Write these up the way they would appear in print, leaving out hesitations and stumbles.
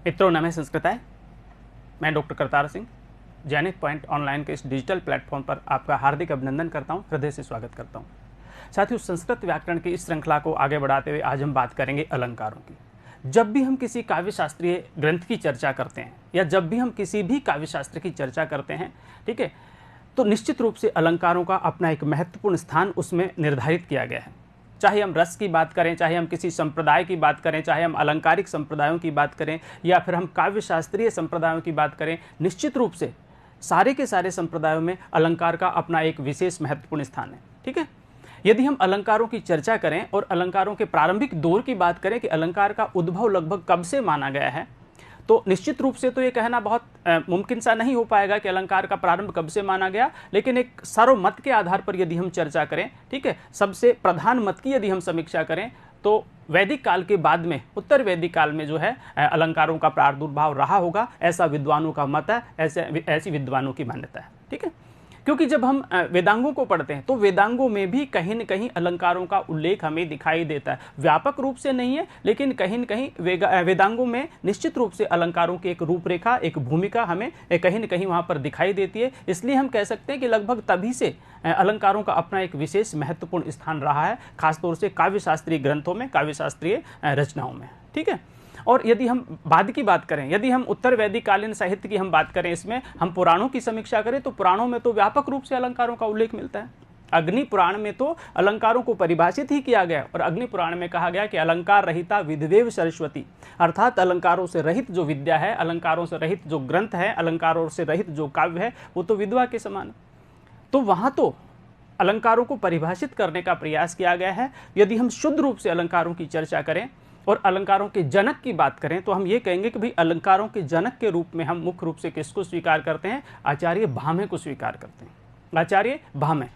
मित्रों नमः संस्कृताय। मैं doctor Kartar Singh जैनिक point online के इस डिजिटल प्लेटफॉर्म पर आपका हार्दिक अभिनंदन करता हूं, हृदय से स्वागत करता हूं। साथियों, संस्कृत व्याकरण की इस श्रृंखला को आगे बढ़ाते हुए आज हम बात करेंगे अलंकारों की। जब भी हम किसी काव्य शास्त्रीय ग्रंथ की चर्चा करते हैं या जब भी हम किसी भी काव्य शास्त्र की चर्चा करते हैं, ठीक है, तो निश्चित रूप से अलंकारों का अपना एक महत्वपूर्ण स्थान उसमें निर्धारित किया गया है। चाहे हम रस की बात करें, चाहे हम किसी संप्रदाय की बात करें, चाहे हम अलंकारिक संप्रदायों की बात करें या फिर हम काव्य शास्त्रीय संप्रदायों की बात करें, निश्चित रूप से सारे के सारे संप्रदायों में अलंकार का अपना एक विशेष महत्वपूर्ण स्थान है। ठीक है, यदि हम अलंकारों की चर्चा करें और अलंकारों के प्रारंभिक दौर की बात करें कि अलंकार का उद्भव लगभग कब से माना गया है, तो निश्चित रूप से तो ये कहना बहुत मुमकिन सा नहीं हो पाएगा कि अलंकार का प्रारंभ कब से माना गया, लेकिन एक सर्वमत के आधार पर यदि हम चर्चा करें, ठीक है, सबसे प्रधान मत की यदि हम समीक्षा करें तो वैदिक काल के बाद में, उत्तर वैदिक काल में जो है अलंकारों का प्रादुर्भाव रहा होगा, ऐसा विद्वानों का मत है, ऐसी विद्वानों की मान्यता है। ठीक है, क्योंकि जब हम वेदांगों को पढ़ते हैं तो वेदांगों में भी कहीं न कहीं अलंकारों का उल्लेख हमें दिखाई देता है। व्यापक रूप से नहीं है, लेकिन कहीं न कहीं वेदांगों में निश्चित रूप से अलंकारों की एक रूपरेखा, एक भूमिका हमें कहीं न कहीं वहाँ पर दिखाई देती है। इसलिए हम कह सकते हैं कि लगभग तभी से अलंकारों का अपना एक विशेष महत्वपूर्ण स्थान रहा है, खासतौर से काव्य शास्त्रीय ग्रंथों में, काव्य शास्त्रीय रचनाओं में। ठीक है, और यदि हम बाद की बात करें, यदि हम उत्तर वैदिक कालीन साहित्य की हम बात करें, इसमें हम पुराणों की समीक्षा करें तो पुराणों में तो व्यापक रूप से अलंकारों का उल्लेख मिलता है। अग्नि पुराण में तो अलंकारों को परिभाषित ही किया गया और अग्नि पुराण में कहा गया कि अलंकार रहिता विद्वेव सरस्वती, अर्थात अलंकारों से रहित जो विद्या है, अलंकारों से रहित जो ग्रंथ है, अलंकारों से रहित जो काव्य है, वो तो विद्वा के समान। तो वहां तो अलंकारों को परिभाषित करने का प्रयास किया गया है। यदि हम शुद्ध रूप से अलंकारों की चर्चा करें और अलंकारों के जनक की बात करें तो हम ये कहेंगे कि भाई अलंकारों के जनक के रूप में हम मुख्य रूप से किसको स्वीकार करते हैं? आचार्य भामे को स्वीकार करते हैं। आचार्य भामे।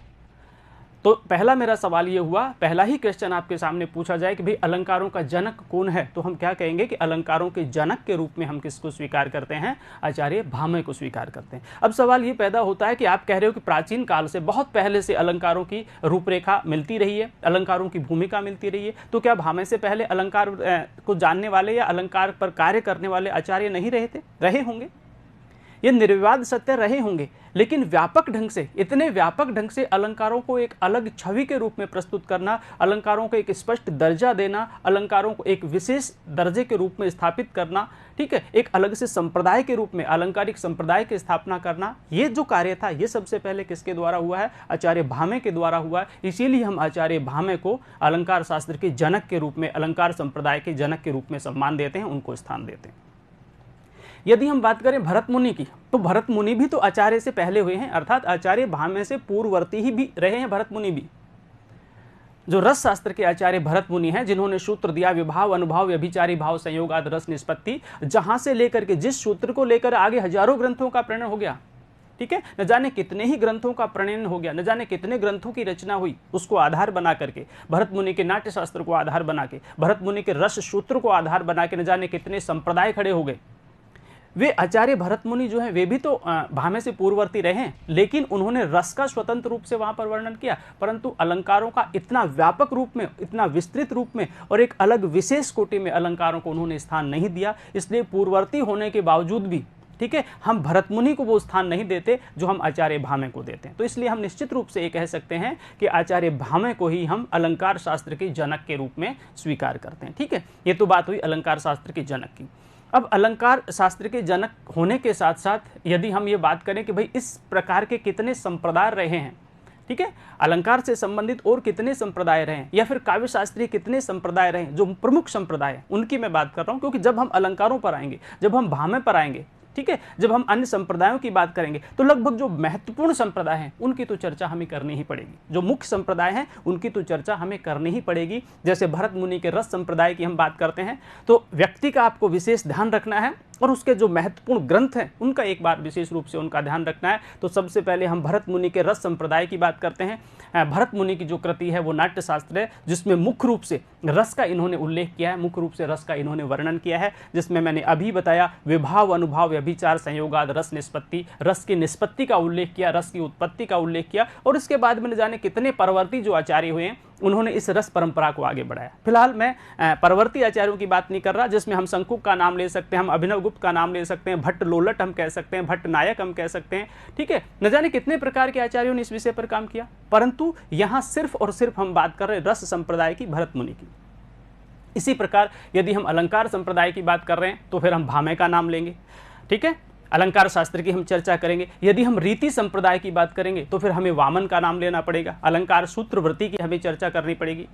तो पहला मेरा सवाल ये हुआ, पहला ही क्वेश्चन आपके सामने पूछा जाए कि भाई अलंकारों का जनक कौन है, तो हम क्या कहेंगे कि अलंकारों के जनक के रूप में हम किसको स्वीकार करते हैं? आचार्य भामे को स्वीकार करते हैं। अब सवाल ये पैदा होता है कि आप कह रहे हो कि प्राचीन काल से, बहुत पहले से अलंकारों की रूपरेखा मिलती रही है, अलंकारों की भूमिका मिलती रही है, तो क्या भामे से पहले अलंकार को जानने वाले या अलंकार पर कार्य करने वाले आचार्य नहीं रहे थे? रहे होंगे, ये निर्विवाद सत्य रहे होंगे, लेकिन व्यापक ढंग से, इतने व्यापक ढंग से अलंकारों को एक अलग छवि के रूप में प्रस्तुत करना, अलंकारों को एक स्पष्ट दर्जा देना, अलंकारों को एक विशेष दर्जे के रूप में स्थापित करना, ठीक है, एक अलग से संप्रदाय के रूप में अलंकारिक संप्रदाय की स्थापना करना, ये जो कार्य था ये सबसे पहले किसके द्वारा हुआ है? आचार्य भामे के द्वारा हुआ है। इसीलिए हम आचार्य भामे को अलंकार शास्त्र के जनक के रूप में, अलंकार संप्रदाय के जनक के रूप में सम्मान देते हैं, उनको स्थान देते हैं। यदि हम बात करें भरत मुनि की, तो भरत मुनि भी तो आचार्य से पहले हुए हैं, अर्थात आचार्य भामे से पूर्ववर्ती ही भी रहे हैं भरत मुनि भी। जो रस शास्त्र के आचार्य भरत मुनि हैं, जिन्होंने सूत्र दिया विभाव, अनुभाव, व्यभिचारी भाव, संयोग आदि रस निष्पत्ति, जहां से लेकर के जिस सूत्र को लेकर आगे हजारों ग्रंथों का प्रणयन हो गया, ठीक है, न जाने कितने ही ग्रंथों का प्रणयन हो गया, न जाने कितने ग्रंथों की रचना हुई, उसको आधार बना करके, भरत मुनि के नाट्य शास्त्र को आधार बना के, भरत मुनि के रस सूत्र को आधार बना के न जाने कितने संप्रदाय खड़े हो गए। वे आचार्य भरत मुनि जो हैं वे भी तो भामे से पूर्ववर्ती रहे हैं, लेकिन उन्होंने रस का स्वतंत्र रूप से वहां पर वर्णन किया, परंतु अलंकारों का इतना व्यापक रूप में, इतना विस्तृत रूप में और एक अलग विशेष कोटि में अलंकारों को उन्होंने स्थान नहीं दिया। इसलिए पूर्ववर्ती होने के बावजूद भी, ठीक है, हम भरत मुनि को वो स्थान नहीं देते जो हम आचार्य भामे को देते हैं। तो इसलिए हम निश्चित रूप से ये कह सकते हैं कि आचार्य भामे को ही हम अलंकार शास्त्र के जनक के रूप में स्वीकार करते हैं। ठीक है, ये तो बात हुई अलंकार शास्त्र के जनक की। अब अलंकार शास्त्र के जनक होने के साथ साथ यदि हम ये बात करें कि भाई इस प्रकार के कितने संप्रदाय रहे हैं, ठीक है, अलंकार से संबंधित और कितने संप्रदाय रहे हैं, या फिर काव्य शास्त्रीय कितने संप्रदाय रहे हैं, जो प्रमुख संप्रदाय हैं उनकी मैं बात कर रहा हूं। क्योंकि जब हम अलंकारों पर आएंगे, जब हम भामे पर आएंगे, ठीक है, जब हम अन्य संप्रदायों की बात करेंगे, तो लगभग जो महत्वपूर्ण संप्रदाय हैं उनकी तो चर्चा हमें करनी ही पड़ेगी। जो मुख्य संप्रदाय हैं उनकी तो चर्चा हमें करनी ही पड़ेगी। जैसे भरत मुनि के रस संप्रदाय की हम बात करते हैं तो व्यक्ति का आपको विशेष ध्यान रखना है और उसके जो महत्वपूर्ण ग्रंथ हैं उनका एक बार विशेष रूप से उनका ध्यान रखना है। तो सबसे पहले हम भरत मुनि के रस संप्रदाय की बात करते हैं। भरत मुनि की जो कृति है वो नाट्य शास्त्र है, जिसमें मुख्य रूप से रस का इन्होंने उल्लेख किया है, मुख्य रूप से रस का इन्होंने वर्णन किया है, जिसमें मैंने अभी बताया विभाव, अनुभाव, व्यभिचार, संयोगाद, रस निष्पत्ति, रस की निष्पत्ति का उल्लेख किया, रस की उत्पत्ति का उल्लेख किया। और इसके बाद मैंने जाने कितने परवर्ती जो आचार्य हुए हैं उन्होंने इस रस परंपरा को आगे बढ़ाया। फिलहाल मैं परवर्ती आचार्यों की बात नहीं कर रहा, जिसमें हम शंकुक का नाम ले सकते हैं, हम अभिनव गुप्त का नाम ले सकते हैं, भट्ट लोलट हम कह सकते हैं, भट्ट नायक हम कह सकते हैं, ठीक है। न जाने कितने प्रकार के आचार्यों ने इस विषय पर काम किया, परंतु यहां सिर्फ और सिर्फ हम बात कर रहे हैं रस संप्रदाय की, भरत मुनि की। इसी प्रकार यदि हम अलंकार संप्रदाय की बात कर रहे हैं तो फिर हम भामे का नाम लेंगे, ठीक है। अलंकार शास्त्र की हम चर्चा करेंगे। यदि हम रीति संप्रदाय की बात करेंगे तो फिर हमें वामन का नाम लेना पड़ेगा। अलंकार सूत्रवृत्ति की हमें चर्चा करनी पड़ेगी।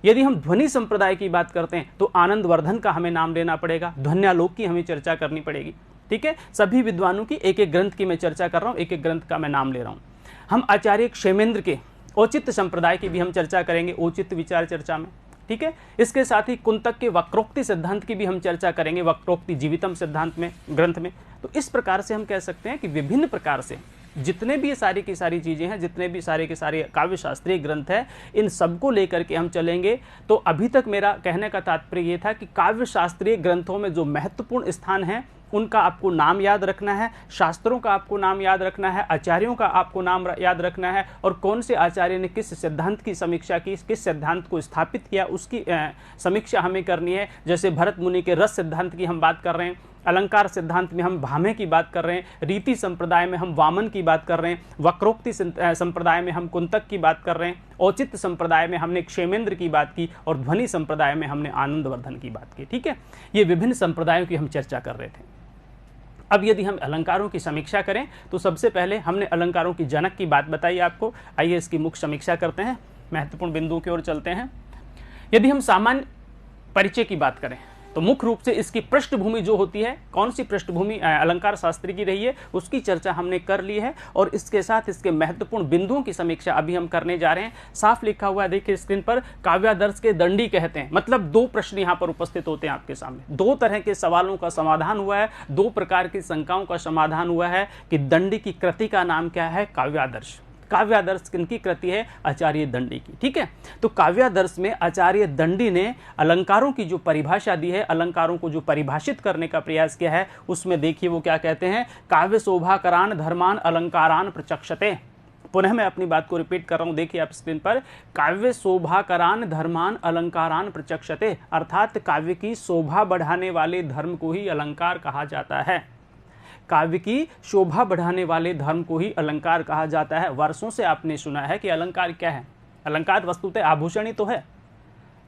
यदि हम ध्वनि संप्रदाय की बात करते हैं तो आनंद वर्धन का हमें नाम लेना पड़ेगा। ध्वन्यालोक की हमें चर्चा करनी पड़ेगी, ठीक है। सभी विद्वानों की एक एक ग्रंथ की मैं चर्चा कर रहा हूँ, एक एक ग्रंथ का मैं नाम ले रहा हूँ। हम आचार्य क्षेमेंद्र के औचित्य संप्रदाय की भी हम चर्चा करेंगे औचित्य विचार चर्चा में, ठीक है। इसके साथ ही कुंतक के वक्रोक्ति सिद्धांत की भी हम चर्चा करेंगे वक्रोक्ति जीवितम सिद्धांत में, ग्रंथ में। तो इस प्रकार से हम कह सकते हैं कि विभिन्न प्रकार से जितने भी ये सारी की सारी चीज़ें हैं, जितने भी सारे के सारे काव्य शास्त्रीय ग्रंथ हैं, इन सबको लेकर के हम चलेंगे। तो अभी तक मेरा कहने का तात्पर्य ये था कि काव्य शास्त्रीय ग्रंथों में जो महत्वपूर्ण स्थान है उनका आपको नाम याद रखना है, शास्त्रों का आपको नाम याद रखना है, आचार्यों का आपको नाम याद रखना है, और कौन से आचार्य ने किस सिद्धांत की समीक्षा की, किस सिद्धांत को स्थापित किया, उसकी समीक्षा हमें करनी है। जैसे भरत मुनि के रस सिद्धांत की हम बात कर रहे हैं, अलंकार सिद्धांत में हम भामे की बात कर रहे हैं, रीति संप्रदाय में हम वामन की बात कर रहे हैं, वक्रोक्ति संप्रदाय में हम कुंतक की बात कर रहे हैं, औचित्य संप्रदाय में हमने क्षेमेंद्र की बात की, और ध्वनि संप्रदाय में हमने आनंदवर्धन की बात की, ठीक है। ये विभिन्न संप्रदायों की हम चर्चा कर रहे थे। अब यदि हम अलंकारों की समीक्षा करें तो सबसे पहले हमने अलंकारों की जनक की बात बताई आपको। आइए इसकी मुख्य समीक्षा करते हैं, महत्वपूर्ण बिंदुओं की ओर चलते हैं। यदि हम सामान्य परिचय की बात करें तो मुख्य रूप से इसकी पृष्ठभूमि जो होती है, कौन सी पृष्ठभूमि अलंकार शास्त्र की रही है, उसकी चर्चा हमने कर ली है, और इसके साथ इसके महत्वपूर्ण बिंदुओं की समीक्षा अभी हम करने जा रहे हैं। साफ लिखा हुआ है, देखिए स्क्रीन पर, काव्यादर्श के दंडी कहते हैं। मतलब दो प्रश्न यहाँ पर उपस्थित होते हैं आपके सामने, दो तरह के सवालों का समाधान हुआ है, दो प्रकार की शंकाओं का समाधान हुआ है कि दंडी की कृति का नाम क्या है, काव्यादर्श। काव्यादर्श किनकी कृति है, आचार्य दंडी की, ठीक है। तो काव्यादर्श में आचार्य दंडी ने अलंकारों की जो परिभाषा दी है, अलंकारों को जो परिभाषित करने का प्रयास किया है, उसमें देखिए वो क्या कहते हैं, काव्य शोभाकरान धर्मान अलंकारान प्रचक्षते। पुनः मैं अपनी बात को रिपीट कर रहा हूं, देखिए आप स्क्रीन पर, काव्य शोभाकरान धर्मान अलंकारान प्रचक्षते, अर्थात काव्य की शोभा बढ़ाने वाले धर्म को ही अलंकार कहा जाता है। काव्य की शोभा बढ़ाने वाले धर्म को ही अलंकार कहा जाता है। वर्षों से आपने सुना है कि अलंकार क्या है, अलंकार वस्तुतः आभूषण ही तो है।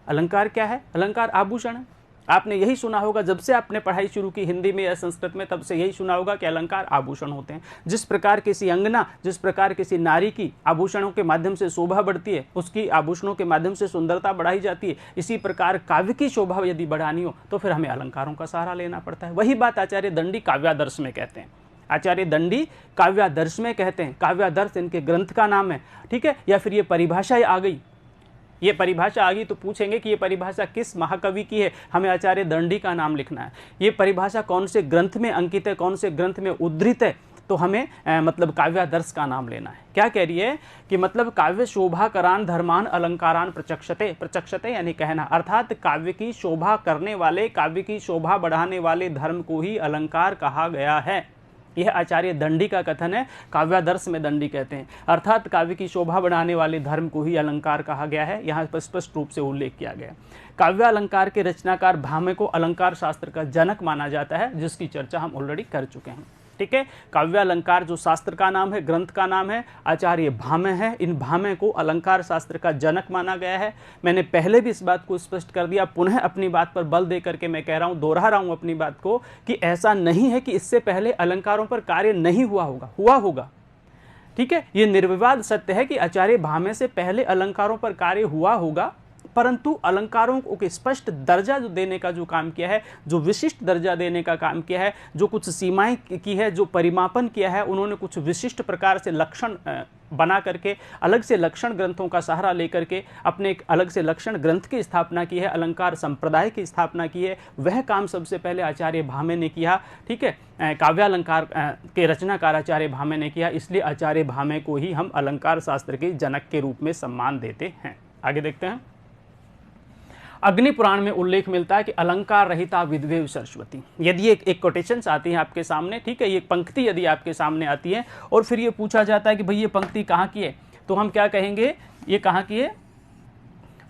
अलंकार क्या है, अलंकार आभूषण है। आपने यही सुना होगा, जब से आपने पढ़ाई शुरू की हिंदी में या संस्कृत में, तब से यही सुना होगा कि अलंकार आभूषण होते हैं। जिस प्रकार किसी अंगना, जिस प्रकार किसी नारी की आभूषणों के माध्यम से शोभा बढ़ती है, उसकी आभूषणों के माध्यम से सुंदरता बढ़ाई जाती है, इसी प्रकार काव्य की शोभा यदि बढ़ानी हो तो फिर हमें अलंकारों का सहारा लेना पड़ता है। वही बात आचार्य दंडी काव्यादर्श में कहते हैं। आचार्य दंडी काव्यादर्श में कहते हैं, काव्यादर्श इनके ग्रंथ का नाम है, ठीक है। या फिर ये परिभाषा आ गई, ये परिभाषा आ गई तो पूछेंगे कि ये परिभाषा किस महाकवि की है, हमें आचार्य दंडी का नाम लिखना है। ये परिभाषा कौन से ग्रंथ में अंकित है, कौन से ग्रंथ में उद्धृत है, तो हमें मतलब काव्यादर्श का नाम लेना है। क्या कह रही है कि मतलब काव्य शोभाकरान धर्मान अलंकारान प्रचक्षते, प्रचक्षते यानी कहना, अर्थात काव्य की शोभा करने वाले, काव्य की शोभा बढ़ाने वाले धर्म को ही अलंकार कहा गया है। यह आचार्य दंडी का कथन है, काव्यादर्श में दंडी कहते हैं, अर्थात काव्य की शोभा बढ़ाने वाले धर्म को ही अलंकार कहा गया है। यहाँ पर स्पष्ट रूप से उल्लेख किया गया। काव्यालंकार के रचनाकार भामे को अलंकार शास्त्र का जनक माना जाता है, जिसकी चर्चा हम ऑलरेडी कर चुके हैं, ठीक है। काव्यालंकार जो शास्त्र का नाम है, ग्रंथ का नाम है, आचार्य भामे है। इन भामे को अलंकार शास्त्र का जनक माना गया है। मैंने पहले भी इस बात को स्पष्ट कर दिया, पुनः अपनी बात पर बल दे करके मैं कह रहा हूं, दोहरा रहा हूं अपनी बात को, कि ऐसा नहीं है कि इससे पहले अलंकारों पर कार्य नहीं हुआ होगा, हुआ होगा, ठीक है। ये निर्विवाद सत्य है कि आचार्य भामे से पहले अलंकारों पर कार्य हुआ होगा, परंतु अलंकारों को स्पष्ट दर्जा जो देने का जो काम किया है, जो विशिष्ट दर्जा देने का काम किया है, जो कुछ सीमाएं की है, जो परिमापन किया है, उन्होंने कुछ विशिष्ट प्रकार से लक्षण बना करके, अलग से लक्षण ग्रंथों का सहारा लेकर के अपने एक अलग से लक्षण ग्रंथ की स्थापना की है, अलंकार संप्रदाय की स्थापना की है। वह काम सबसे पहले आचार्य भामे ने किया, ठीक है। काव्यालंकार के रचनाकार आचार्य भामे ने किया, इसलिए आचार्य भामे को ही हम अलंकार शास्त्र के जनक के रूप में सम्मान देते हैं। आगे देखते हैं। अग्नि पुराण में उल्लेख मिलता है कि अलंकार रहिता विद्वे सरस्वती। यदि एक कोटेशंस आती है आपके सामने, ठीक है, ये पंक्ति यदि आपके सामने आती है और फिर ये पूछा जाता है कि भाई ये पंक्ति कहाँ की है, तो हम क्या कहेंगे, ये कहाँ की है,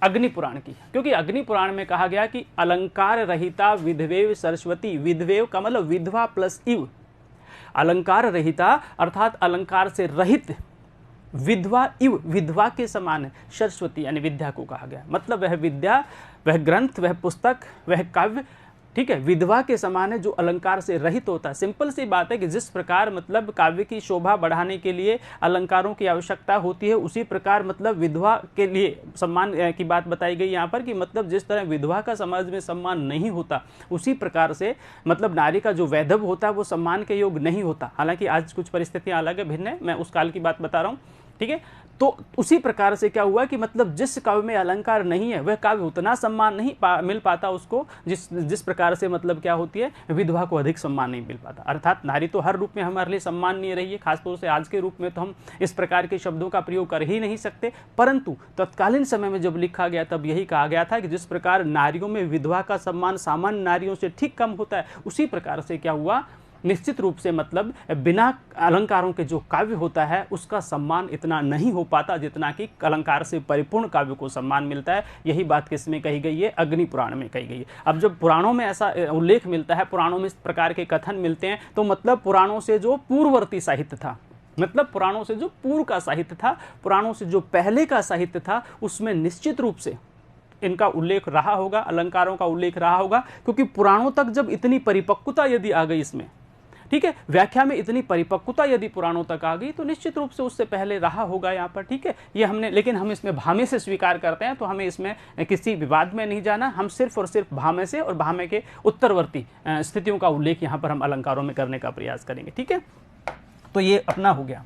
अग्नि पुराण की, क्योंकि अग्नि पुराण में कहा गया कि अलंकार रहिता विधवेव सरस्वती, विधवेव का मतलब विधवा प्लस इव, अलंकार रहिता अर्थात अलंकार से रहित, विधवा इव विधवा के समान है, सरस्वती यानी विद्या को कहा गया, मतलब वह विद्या, वह ग्रंथ, वह पुस्तक, वह काव्य, ठीक है, विधवा के समान है जो अलंकार से रहित होता है। सिंपल सी बात है कि जिस प्रकार मतलब काव्य की शोभा बढ़ाने के लिए अलंकारों की आवश्यकता होती है, उसी प्रकार मतलब विधवा के लिए सम्मान की बात बताई गई यहाँ पर कि मतलब जिस तरह विधवा का समाज में सम्मान नहीं होता, उसी प्रकार से मतलब नारी का जो वैधव होता है वो सम्मान के योग्य नहीं होता। हालांकि आज कुछ परिस्थितियां अलग है, भिन्न है, मैं उस काल की बात बता रहा हूँ, ठीक है। तो उसी प्रकार से क्या हुआ कि मतलब जिस काव्य में अलंकार नहीं है वह काव्य उतना सम्मान नहीं मिल पाता उसको, जिस प्रकार से मतलब क्या होती है, विधवा को अधिक सम्मान नहीं मिल पाता। अर्थात नारी तो हर रूप में हमारे लिए सम्माननीय रही है, खासतौर से आज के रूप में तो हम इस प्रकार के शब्दों का प्रयोग कर ही नहीं सकते, परंतु तत्कालीन समय में जब लिखा गया तब यही कहा गया था कि जिस प्रकार नारियों में विधवा का सम्मान सामान्य नारियों से ठीक कम होता है, उसी प्रकार से क्या हुआ, निश्चित रूप से मतलब बिना अलंकारों के जो काव्य होता है उसका सम्मान इतना नहीं हो पाता जितना कि अलंकार से परिपूर्ण काव्य को सम्मान मिलता है। यही बात किसमें कही गई है, अग्नि पुराण में कही गई है। अब जब पुराणों में ऐसा उल्लेख मिलता है, पुराणों में इस प्रकार के कथन मिलते हैं, तो मतलब पुराणों से जो पूर्ववर्ती साहित्य था, मतलब पुराणों से जो पूर्व का साहित्य था, पुराणों से जो पहले का साहित्य था, उसमें निश्चित रूप से इनका उल्लेख रहा होगा, अलंकारों का उल्लेख रहा होगा, क्योंकि पुराणों तक जब इतनी परिपक्वता यदि आ गई इसमें, ठीक है, व्याख्या में इतनी परिपक्वता यदि पुराणों तक आ गई तो निश्चित रूप से उससे पहले रहा होगा यहाँ पर, ठीक है। ये हमने, लेकिन हम इसमें भामे से स्वीकार करते हैं, तो हमें इसमें किसी विवाद में नहीं जाना, हम सिर्फ और सिर्फ भामे से और भामे के उत्तरवर्ती स्थितियों का उल्लेख यहाँ पर हम अलंकारों में करने का प्रयास करेंगे, ठीक है। तो ये अपना हो गया,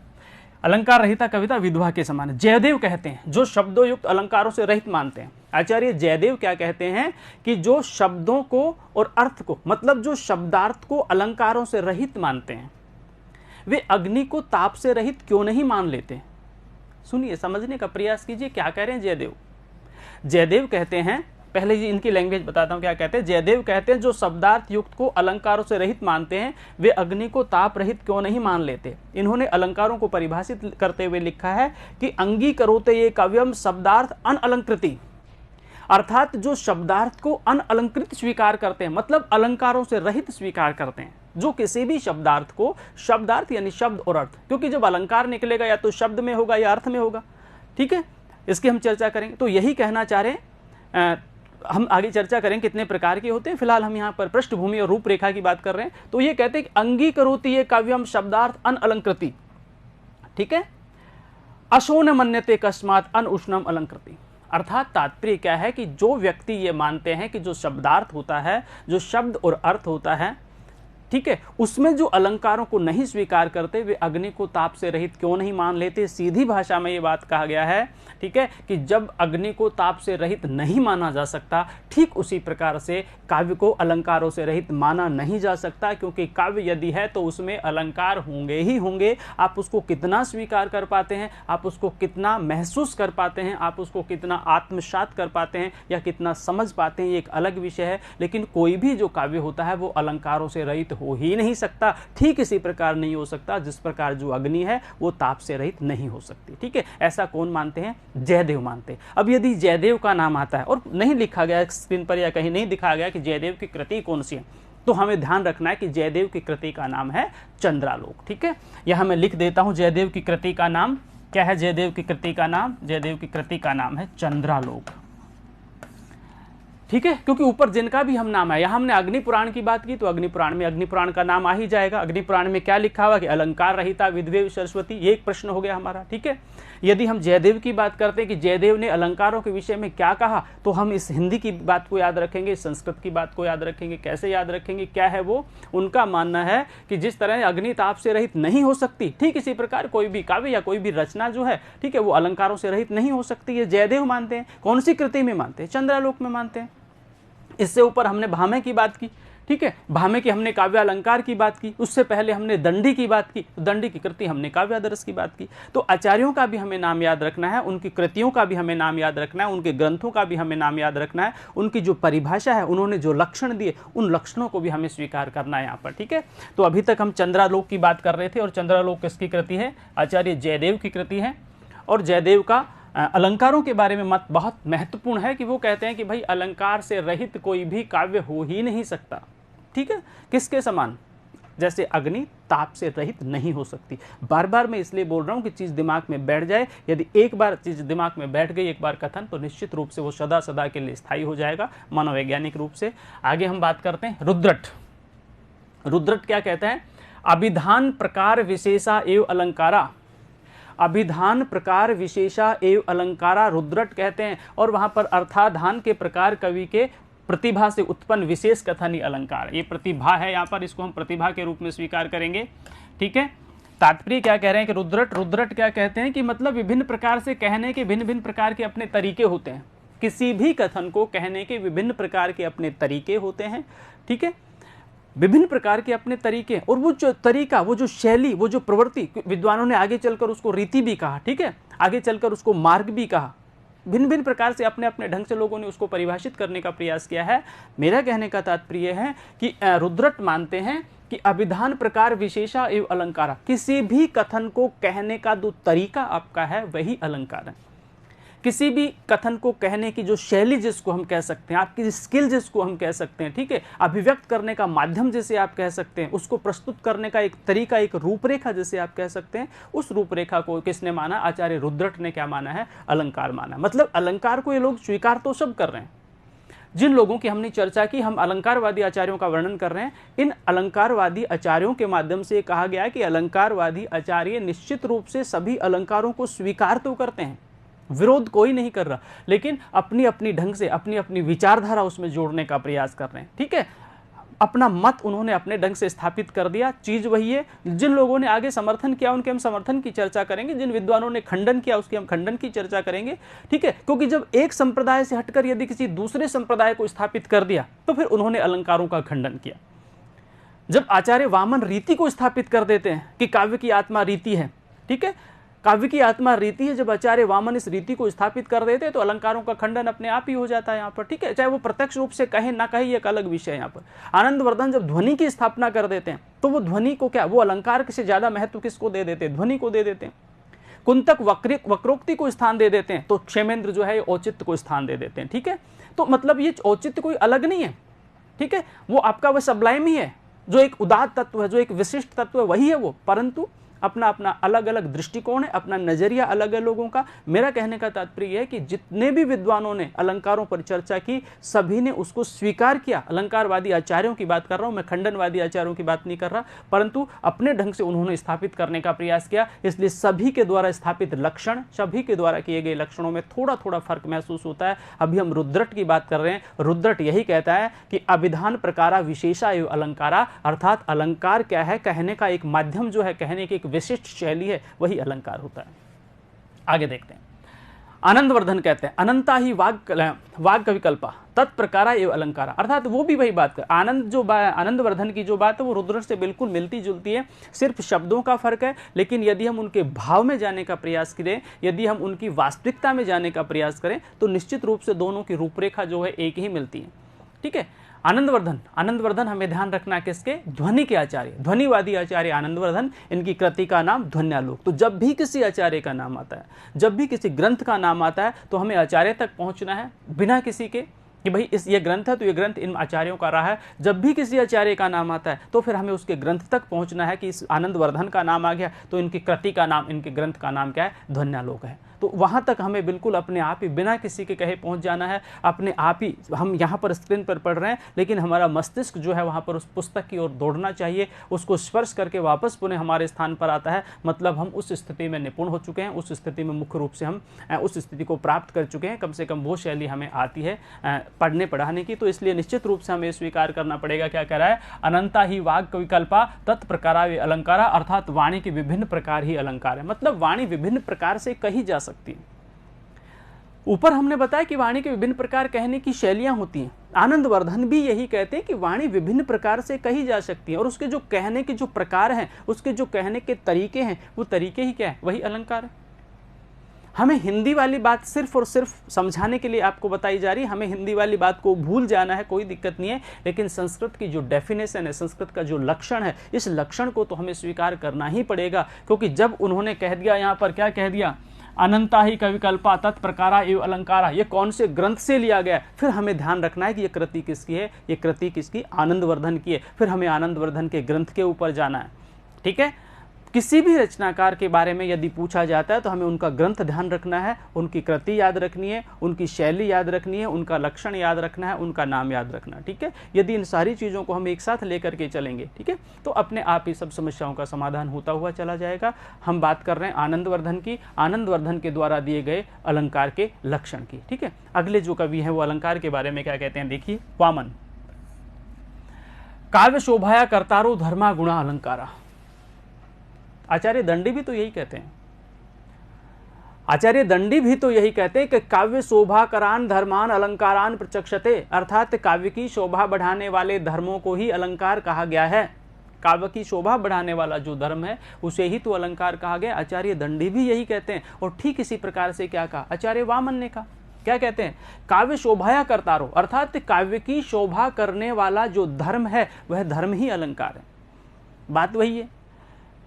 अलंकार रहिता कविता विधवा के समान। जयदेव कहते हैं जो शब्दों युक्त अलंकारों से रहित मानते हैं, आचार्य जयदेव क्या कहते हैं कि जो शब्दों को और अर्थ को, मतलब जो शब्दार्थ को अलंकारों से रहित मानते हैं, वे अग्नि को ताप से रहित क्यों नहीं मान लेते। सुनिए, समझने का प्रयास कीजिए क्या कह रहे हैं जयदेव। जयदेव कहते हैं, पहले जी इनकी लैंग्वेज बताता हूं क्या कहते हैं। जयदेव कहते हैं जो शब्दार्थ युक्त को अलंकारों से रहित मानते हैं, वे अग्नि को ताप रहित क्यों नहीं मान लेते। इन्होंने अलंकारों को परिभाषित करते हुए लिखा है कि अंगीकरोते ये काव्यम शब्दार्थ अनअलंकृति, अर्थात जो शब्दार्थ को अनअलंकृत स्वीकार करते हैं, मतलब अलंकारों से रहित स्वीकार करते हैं, जो किसी भी शब्दार्थ को, शब्दार्थ यानी शब्द और अर्थ, क्योंकि जब अलंकार निकलेगा या तो शब्द में होगा या अर्थ में होगा, ठीक है, इसकी हम चर्चा करेंगे। तो यही कहना चाह रहे हैं, हम आगे चर्चा करें कितने प्रकार के होते हैं, फिलहाल हम यहाँ पर पृष्ठभूमि और रूपरेखा की बात कर रहे हैं। तो ये कहते हैं कि अंगीकरोति ये काव्यम शब्दार्थ अनअलंकृति, ठीक है, अशोन मन्यते कस्मात् अनउष्णम अलंकृति, अर्थात तात्पर्य क्या है कि जो व्यक्ति ये मानते हैं कि जो शब्दार्थ होता है, जो शब्द और अर्थ होता है, ठीक है, उसमें जो अलंकारों को नहीं स्वीकार करते, वे अग्नि को ताप से रहित क्यों नहीं मान लेते। सीधी भाषा में ये बात कहा गया है, ठीक है, कि जब अग्नि को ताप से रहित नहीं माना जा सकता, ठीक उसी प्रकार से काव्य को अलंकारों से रहित माना नहीं जा सकता, क्योंकि काव्य यदि है तो उसमें अलंकार होंगे ही होंगे। आप उसको कितना स्वीकार कर पाते हैं, आप उसको कितना महसूस कर पाते हैं, आप उसको कितना आत्मसात कर पाते हैं या कितना समझ पाते हैं, ये एक अलग विषय है। लेकिन कोई भी जो काव्य होता है वो अलंकारों से रहित हो ही नहीं सकता। ठीक इसी प्रकार नहीं हो सकता जिस प्रकार जो अग्नि है वो ताप से रहित नहीं हो सकती, ठीक है। ऐसा कौन मानते हैं, जयदेव मानते हैं। अब यदि जयदेव का नाम आता है और नहीं लिखा गया स्क्रीन पर या कहीं नहीं दिखाया गया कि जयदेव की कृति कौन सी है, तो हमें ध्यान रखना है कि जयदेव की कृति का नाम है चंद्रालोक, ठीक है। यहां मैं लिख देता हूं जयदेव की कृति का नाम क्या है। जयदेव की कृति का नाम, जयदेव की कृति का नाम है चंद्रालोक, ठीक है। क्योंकि ऊपर जिनका भी हम नाम है, यहां हमने अग्नि पुराण की बात की तो अग्नि पुराण में अग्नि पुराण का नाम आ ही जाएगा। अग्नि पुराण में क्या लिखा हुआ कि अलंकार रहिता विधवेव सरस्वती, ये एक प्रश्न हो गया हमारा, ठीक है। यदि हम जयदेव की बात करते हैं कि जयदेव ने अलंकारों के विषय में क्या कहा, तो हम इस हिंदी की बात को याद रखेंगे, संस्कृत की बात को याद रखेंगे। कैसे याद रखेंगे, क्या है वो, उनका मानना है कि जिस तरह अग्नि ताप से रहित नहीं हो सकती, ठीक इसी प्रकार कोई भी काव्य या कोई भी रचना जो है, ठीक है, वो अलंकारों से रहित नहीं हो सकती। ये जयदेव मानते हैं। कौन सी कृति में मानते हैं, चंद्रालोक में मानते हैं। इससे ऊपर हमने भामे की बात की, ठीक है, भामे की हमने काव्य अलंकार की बात की। उससे पहले हमने दंडी की बात की, तो दंडी की कृति हमने काव्यादर्श की बात की। तो आचार्यों का भी हमें नाम याद रखना है, उनकी कृतियों का भी हमें नाम याद रखना है, उनके ग्रंथों का भी हमें नाम याद रखना है, उनकी जो परिभाषा है, उन्होंने जो लक्षण दिए, उन लक्षणों को भी हमें स्वीकार करना है यहाँ पर, ठीक है। तो अभी तक हम चंद्रालोक की बात कर रहे थे और चंद्रालोक किसकी कृति है, आचार्य जयदेव की कृति है। और जयदेव का अलंकारों के बारे में मत बहुत महत्वपूर्ण है कि वो कहते हैं कि भाई अलंकार से रहित कोई भी काव्य हो ही नहीं सकता। ठीक है, किसके समान? जैसे अग्नि ताप से रहित नहीं हो सकती। बार बार मैं इसलिए बोल रहा हूं कि चीज दिमाग में बैठ जाए। यदि एक बार चीज दिमाग में बैठ गई, एक बार कथन, तो निश्चित रूप से वो सदा सदा के लिए स्थायी हो जाएगा मनोवैज्ञानिक रूप से। आगे हम बात करते हैं रुद्रट। रुद्रट क्या कहता है? अभिधान प्रकार विशेषा एवं अलंकारा। अभिधान प्रकार विशेषा एवं अलंकारा रुद्रट कहते हैं। और वहां पर अर्थाधान के प्रकार कवि के प्रतिभा से उत्पन्न विशेष कथनी अलंकार। ये प्रतिभा है, यहाँ पर इसको हम प्रतिभा के रूप में स्वीकार करेंगे। ठीक है, तात्पर्य क्या कह रहे हैं कि रुद्रट क्या कहते हैं कि मतलब विभिन्न प्रकार से कहने के भिन्न भिन्न प्रकार के अपने तरीके होते हैं। किसी भी कथन को कहने के विभिन्न प्रकार के अपने तरीके होते हैं। ठीक है, विभिन्न प्रकार के अपने तरीके, और वो जो तरीका, वो जो शैली, वो जो प्रवृत्ति, विद्वानों ने आगे चलकर उसको रीति भी कहा। ठीक है, आगे चलकर उसको मार्ग भी कहा। भिन्न भिन्न प्रकार से अपने अपने ढंग से लोगों ने उसको परिभाषित करने का प्रयास किया है। मेरा कहने का तात्पर्य है कि रुद्रट मानते हैं कि अभिधान प्रकार विशेषा एवं अलंकारा, किसी भी कथन को कहने का जो तरीका आपका है वही अलंकार है। किसी भी कथन को कहने की जो शैली जिसको हम कह सकते हैं, आपकी स्किल जिसको हम कह सकते हैं, ठीक है, अभिव्यक्त करने का माध्यम जिसे आप कह सकते हैं, उसको प्रस्तुत करने का एक तरीका, एक रूपरेखा जिसे आप कह सकते हैं, उस रूपरेखा को किसने माना? आचार्य रुद्रट ने क्या माना है? अलंकार माना। मतलब अलंकार को ये लोग स्वीकार तो सब कर रहे हैं। जिन लोगों की हमने चर्चा की, हम अलंकारवादी आचार्यों का वर्णन कर रहे हैं। इन अलंकारवादी आचार्यों के माध्यम से कहा गया कि अलंकारवादी आचार्य निश्चित रूप से सभी अलंकारों को स्वीकार तो करते हैं, विरोध कोई नहीं कर रहा, लेकिन अपनी अपनी ढंग से अपनी अपनी विचारधारा उसमें जोड़ने का प्रयास कर रहे हैं। ठीक है, अपना मत उन्होंने अपने ढंग से स्थापित कर दिया। चीज वही है। जिन लोगों ने आगे समर्थन किया उनके हम समर्थन की चर्चा करेंगे, जिन विद्वानों ने खंडन किया उसके हम खंडन की चर्चा करेंगे। ठीक है, क्योंकि जब एक संप्रदाय से हटकर यदि किसी दूसरे संप्रदाय को स्थापित कर दिया तो फिर उन्होंने अलंकारों का खंडन किया। जब आचार्य वामन रीति को स्थापित कर देते हैं कि काव्य की आत्मा रीति है, ठीक है, काव्य की आत्मा रीति है, जब आचार्य वामन इस रीति को स्थापित कर देते हैं तो अलंकारों का खंडन अपने आप ही हो जाता है यहाँ पर। ठीक है, चाहे वो प्रत्यक्ष रूप से कहे ना कहे, एक अलग विषय है यहाँ पर। आनंदवर्धन जब ध्वनि की स्थापना कर देते हैं तो वो ध्वनि को क्या, वो अलंकार से ज्यादा महत्व किसको दे देते हैं? ध्वनि को दे देते हैं। कुंतक वक्रोक्ति को स्थान दे देते हैं तो क्षेमेंद्र जो है औचित्य को स्थान दे देते हैं। ठीक है, तो मतलब ये औचित्य कोई अलग नहीं है। ठीक है, वो आपका वह सबलाइम ही है, जो एक उदात्त तत्व है, जो एक विशिष्ट तत्व है, वही है वो, परंतु अपना अपना अलग अलग दृष्टिकोण है, अपना नजरिया अलग है लोगों का। मेरा कहने का तात्पर्य है कि जितने भी विद्वानों ने अलंकारों पर चर्चा की, सभी ने उसको स्वीकार किया। अलंकारवादी आचार्यों की बात कर रहा हूं मैं, खंडनवादी आचार्यों की बात नहीं कर रहा, परंतु अपने ढंग से उन्होंने स्थापित करने का प्रयास किया। इसलिए सभी के द्वारा स्थापित लक्षण, सभी के द्वारा किए गए लक्षणों में थोड़ा थोड़ा फर्क महसूस होता है। अभी हम रुद्रट की बात कर रहे हैं। रुद्रट यही कहता है कि अभिधान प्रकारा विशेषा एवं अलंकारा, अर्थात अलंकार क्या है? कहने का एक माध्यम जो है, कहने की एक विशिष्ट शैली है, वही अलंकार होता है। आगे देखते हैं। आनंदवर्धन कहते हैं अनंता ही वाग कविकल्पा तत्प्रकारा एवं अलंकारा, अर्थात वो भी वही बात कर आनंदवर्धन की जो बात है वो रुद्रट से बिल्कुल मिलती जुलती है। सिर्फ शब्दों का फर्क है, लेकिन यदि हम उनके भाव में जाने का प्रयास करें, यदि हम उनकी वास्तविकता में जाने का प्रयास करें, तो निश्चित रूप से दोनों की रूपरेखा जो है एक ही मिलती है। ठीक है, आनंदवर्धन हमें ध्यान रखना किसके? ध्वनि के आचार्य, ध्वनिवादी आचार्य आनंदवर्धन। इनकी कृति का नाम ध्वन्यालोक। तो जब भी किसी आचार्य का नाम आता है, जब भी किसी ग्रंथ का नाम आता है, तो हमें आचार्य तक पहुंचना है, बिना किसी के कि भाई ये ग्रंथ है तो ये ग्रंथ इन आचार्यों का रहा है। जब भी किसी आचार्य का नाम आता है तो फिर हमें उसके ग्रंथ तक पहुंचना है कि इस आनंदवर्धन का नाम आ गया तो इनकी कृति का नाम, इनके ग्रंथ का नाम क्या है? ध्वन्यालोक है। तो वहाँ तक हमें बिल्कुल अपने आप ही बिना किसी के कहे पहुँच जाना है। अपने आप ही हम यहाँ पर स्क्रीन पर पढ़ रहे हैं, लेकिन हमारा मस्तिष्क जो है वहाँ पर उस पुस्तक की ओर दौड़ना चाहिए, उसको स्पर्श करके वापस पुनः हमारे स्थान पर आता है। मतलब हम उस स्थिति में निपुण हो चुके हैं, उस स्थिति में मुख्य रूप से हम उस स्थिति को प्राप्त कर चुके हैं। कम से कम वो शैली हमें आती है पढ़ने पढ़ाने की। तो इसलिए निश्चित रूप से हमें स्वीकार करना पड़ेगा, क्या कह रहा है? अनंता ही वाग कविकल्पा तत्प्रकारा वे अलंकारा, अर्थात वाणी के विभिन्न प्रकार ही अलंकार है। मतलब वाणी विभिन्न प्रकार से कही जा सकती है। ऊपर हमने बताया कि वाणी के विभिन्न प्रकार कहने की शैलियां होती हैं। आनंदवर्धन भी यही कहते हैं कि वाणी विभिन्न प्रकार से कही जा सकती है, और उसके जो कहने के जो प्रकार हैं, उसके जो कहने के तरीके हैं, वो तरीके ही क्या है? वही अलंकार है। हमें हिंदी वाली बात सिर्फ और सिर्फ समझाने के लिए आपको बताई जा रही है, हमें हिंदी वाली बात को भूल जाना है, कोई दिक्कत नहीं है। लेकिन संस्कृत की जो डेफिनेशन है, संस्कृत का जो लक्षण है, इस लक्षण को तो हमें स्वीकार करना ही पड़ेगा। क्योंकि जब उन्होंने कह दिया यहाँ पर, क्या कह दिया? अनंता ही कविकल्पा तत्प्रकारा एवं अलंकारा, ये कौन से ग्रंथ से लिया गया है। फिर हमें ध्यान रखना है कि ये कृति किसकी है, ये कृति किसकी, आनंदवर्धन की है। फिर हमें आनंदवर्धन के ग्रंथ के ऊपर जाना है। ठीक है, किसी भी रचनाकार के बारे में यदि पूछा जाता है तो हमें उनका ग्रंथ ध्यान रखना है, उनकी कृति याद रखनी है, उनकी शैली याद रखनी है, उनका लक्षण याद रखना है, उनका नाम याद रखना है। ठीक है, यदि इन सारी चीज़ों को हम एक साथ लेकर के चलेंगे, ठीक है, तो अपने आप ही सब समस्याओं का समाधान होता हुआ चला जाएगा। हम बात कर रहे हैं आनंदवर्धन की, आनंदवर्धन के द्वारा दिए गए अलंकार के लक्षण की। ठीक है, अगले जो कवि हैं वो अलंकार के बारे में क्या कहते हैं, देखिए वामन। काव्य शोभाया कर्तारो धर्मा गुणा अलंकारा। आचार्य दंडी भी तो यही कहते हैं, आचार्य दंडी भी तो यही कहते हैं कि काव्य शोभा करान धर्मान अलंकारान प्रचक्षते, अर्थात काव्य की शोभा बढ़ाने वाले धर्मों को ही अलंकार कहा गया है। काव्य की शोभा बढ़ाने वाला जो धर्म है उसे ही तो अलंकार कहा गया। आचार्य दंडी भी यही कहते हैं। और ठीक इसी प्रकार से क्या कहा आचार्य वामन ने कहा, क्या कहते हैं, काव्य शोभाया कर्तारो, अर्थात काव्य की शोभा करने वाला जो धर्म है वह धर्म ही अलंकार है। बात वही है,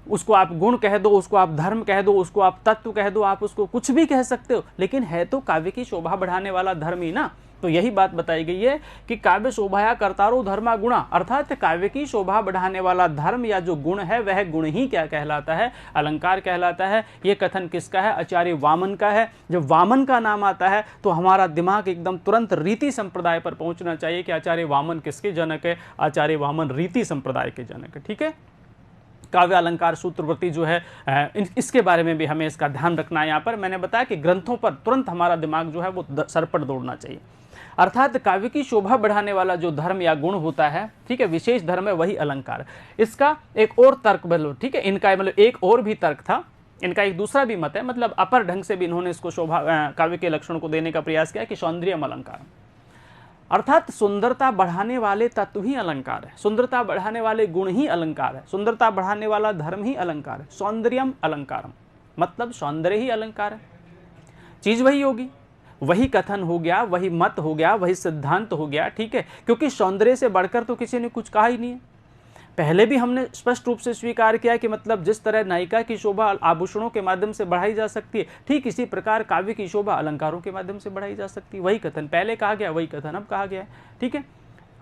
उसको आप गुण कह दो, उसको आप धर्म कह दो, उसको आप तत्व कह दो, आप उसको कुछ भी कह सकते हो, लेकिन है तो काव्य की शोभा बढ़ाने वाला धर्म ही ना। तो यही बात बताई गई है कि काव्य शोभाया कर्तारो धर्मा गुणा, अर्थात काव्य की शोभा बढ़ाने वाला धर्म या जो गुण है वह गुण ही क्या कहलाता है, अलंकार कहलाता है। यह कथन किसका है, आचार्य वामन का है। जब वामन का नाम आता है तो हमारा दिमाग एकदम तुरंत रीति संप्रदाय पर पहुंचना चाहिए कि आचार्य वामन किसके जनक है, आचार्य वामन रीति संप्रदाय के जनक है। ठीक है, काव्य अलंकार सूत्रवृत्ति जो है इसके बारे में भी हमें इसका ध्यान रखना है। यहाँ पर मैंने बताया कि ग्रंथों पर तुरंत हमारा दिमाग जो है वो सर पर दौड़ना चाहिए। अर्थात काव्य की शोभा बढ़ाने वाला जो धर्म या गुण होता है, ठीक है, विशेष धर्म है, वही अलंकार। इसका एक और तर्क बोलो, ठीक है, इनका मतलब एक और भी तर्क था, इनका एक दूसरा भी मत है, मतलब अपर ढंग से भी इन्होंने इसको शोभा काव्य के लक्षण को देने का प्रयास किया कि सौंदर्यम अलंकार, अर्थात सुंदरता बढ़ाने वाले तत्व ही अलंकार है, सुंदरता बढ़ाने वाले गुण ही अलंकार है, सुंदरता बढ़ाने वाला धर्म ही अलंकार है। सौंदर्यम अलंकारम मतलब सौंदर्य ही अलंकार है। चीज वही होगी, वही कथन हो गया, वही मत हो गया, वही सिद्धांत हो गया। ठीक है, क्योंकि सौंदर्य से बढ़कर तो किसी ने कुछ कहा ही नहीं है। पहले भी हमने स्पष्ट रूप से स्वीकार किया कि मतलब जिस तरह नायिका की शोभा आभूषणों के माध्यम से बढ़ाई जा सकती है, ठीक इसी प्रकार काव्य की शोभा अलंकारों के माध्यम से बढ़ाई जा सकती है। वही कथन पहले कहा गया, वही कथन अब कहा गया है। ठीक है,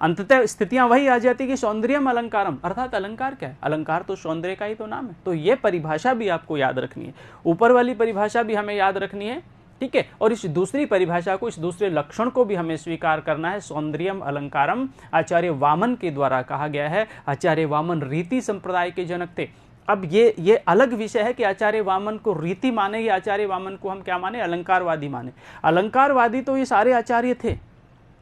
अंततः स्थितियां वही आ जाती कि सौंदर्यम अलंकारम, अर्थात अलंकार क्या है, अलंकार तो सौंदर्य का ही तो नाम है। तो ये परिभाषा भी आपको याद रखनी है, ऊपर वाली परिभाषा भी हमें याद रखनी है। ठीक है, और इस दूसरी परिभाषा को, इस दूसरे लक्षण को भी हमें स्वीकार करना है। सौंदर्यम अलंकारम आचार्य वामन के द्वारा कहा गया है। आचार्य वामन रीति संप्रदाय के जनक थे। अब ये अलग विषय है कि आचार्य वामन को रीति माने या आचार्य वामन को हम क्या माने, अलंकारवादी माने। अलंकारवादी तो ये सारे आचार्य थे,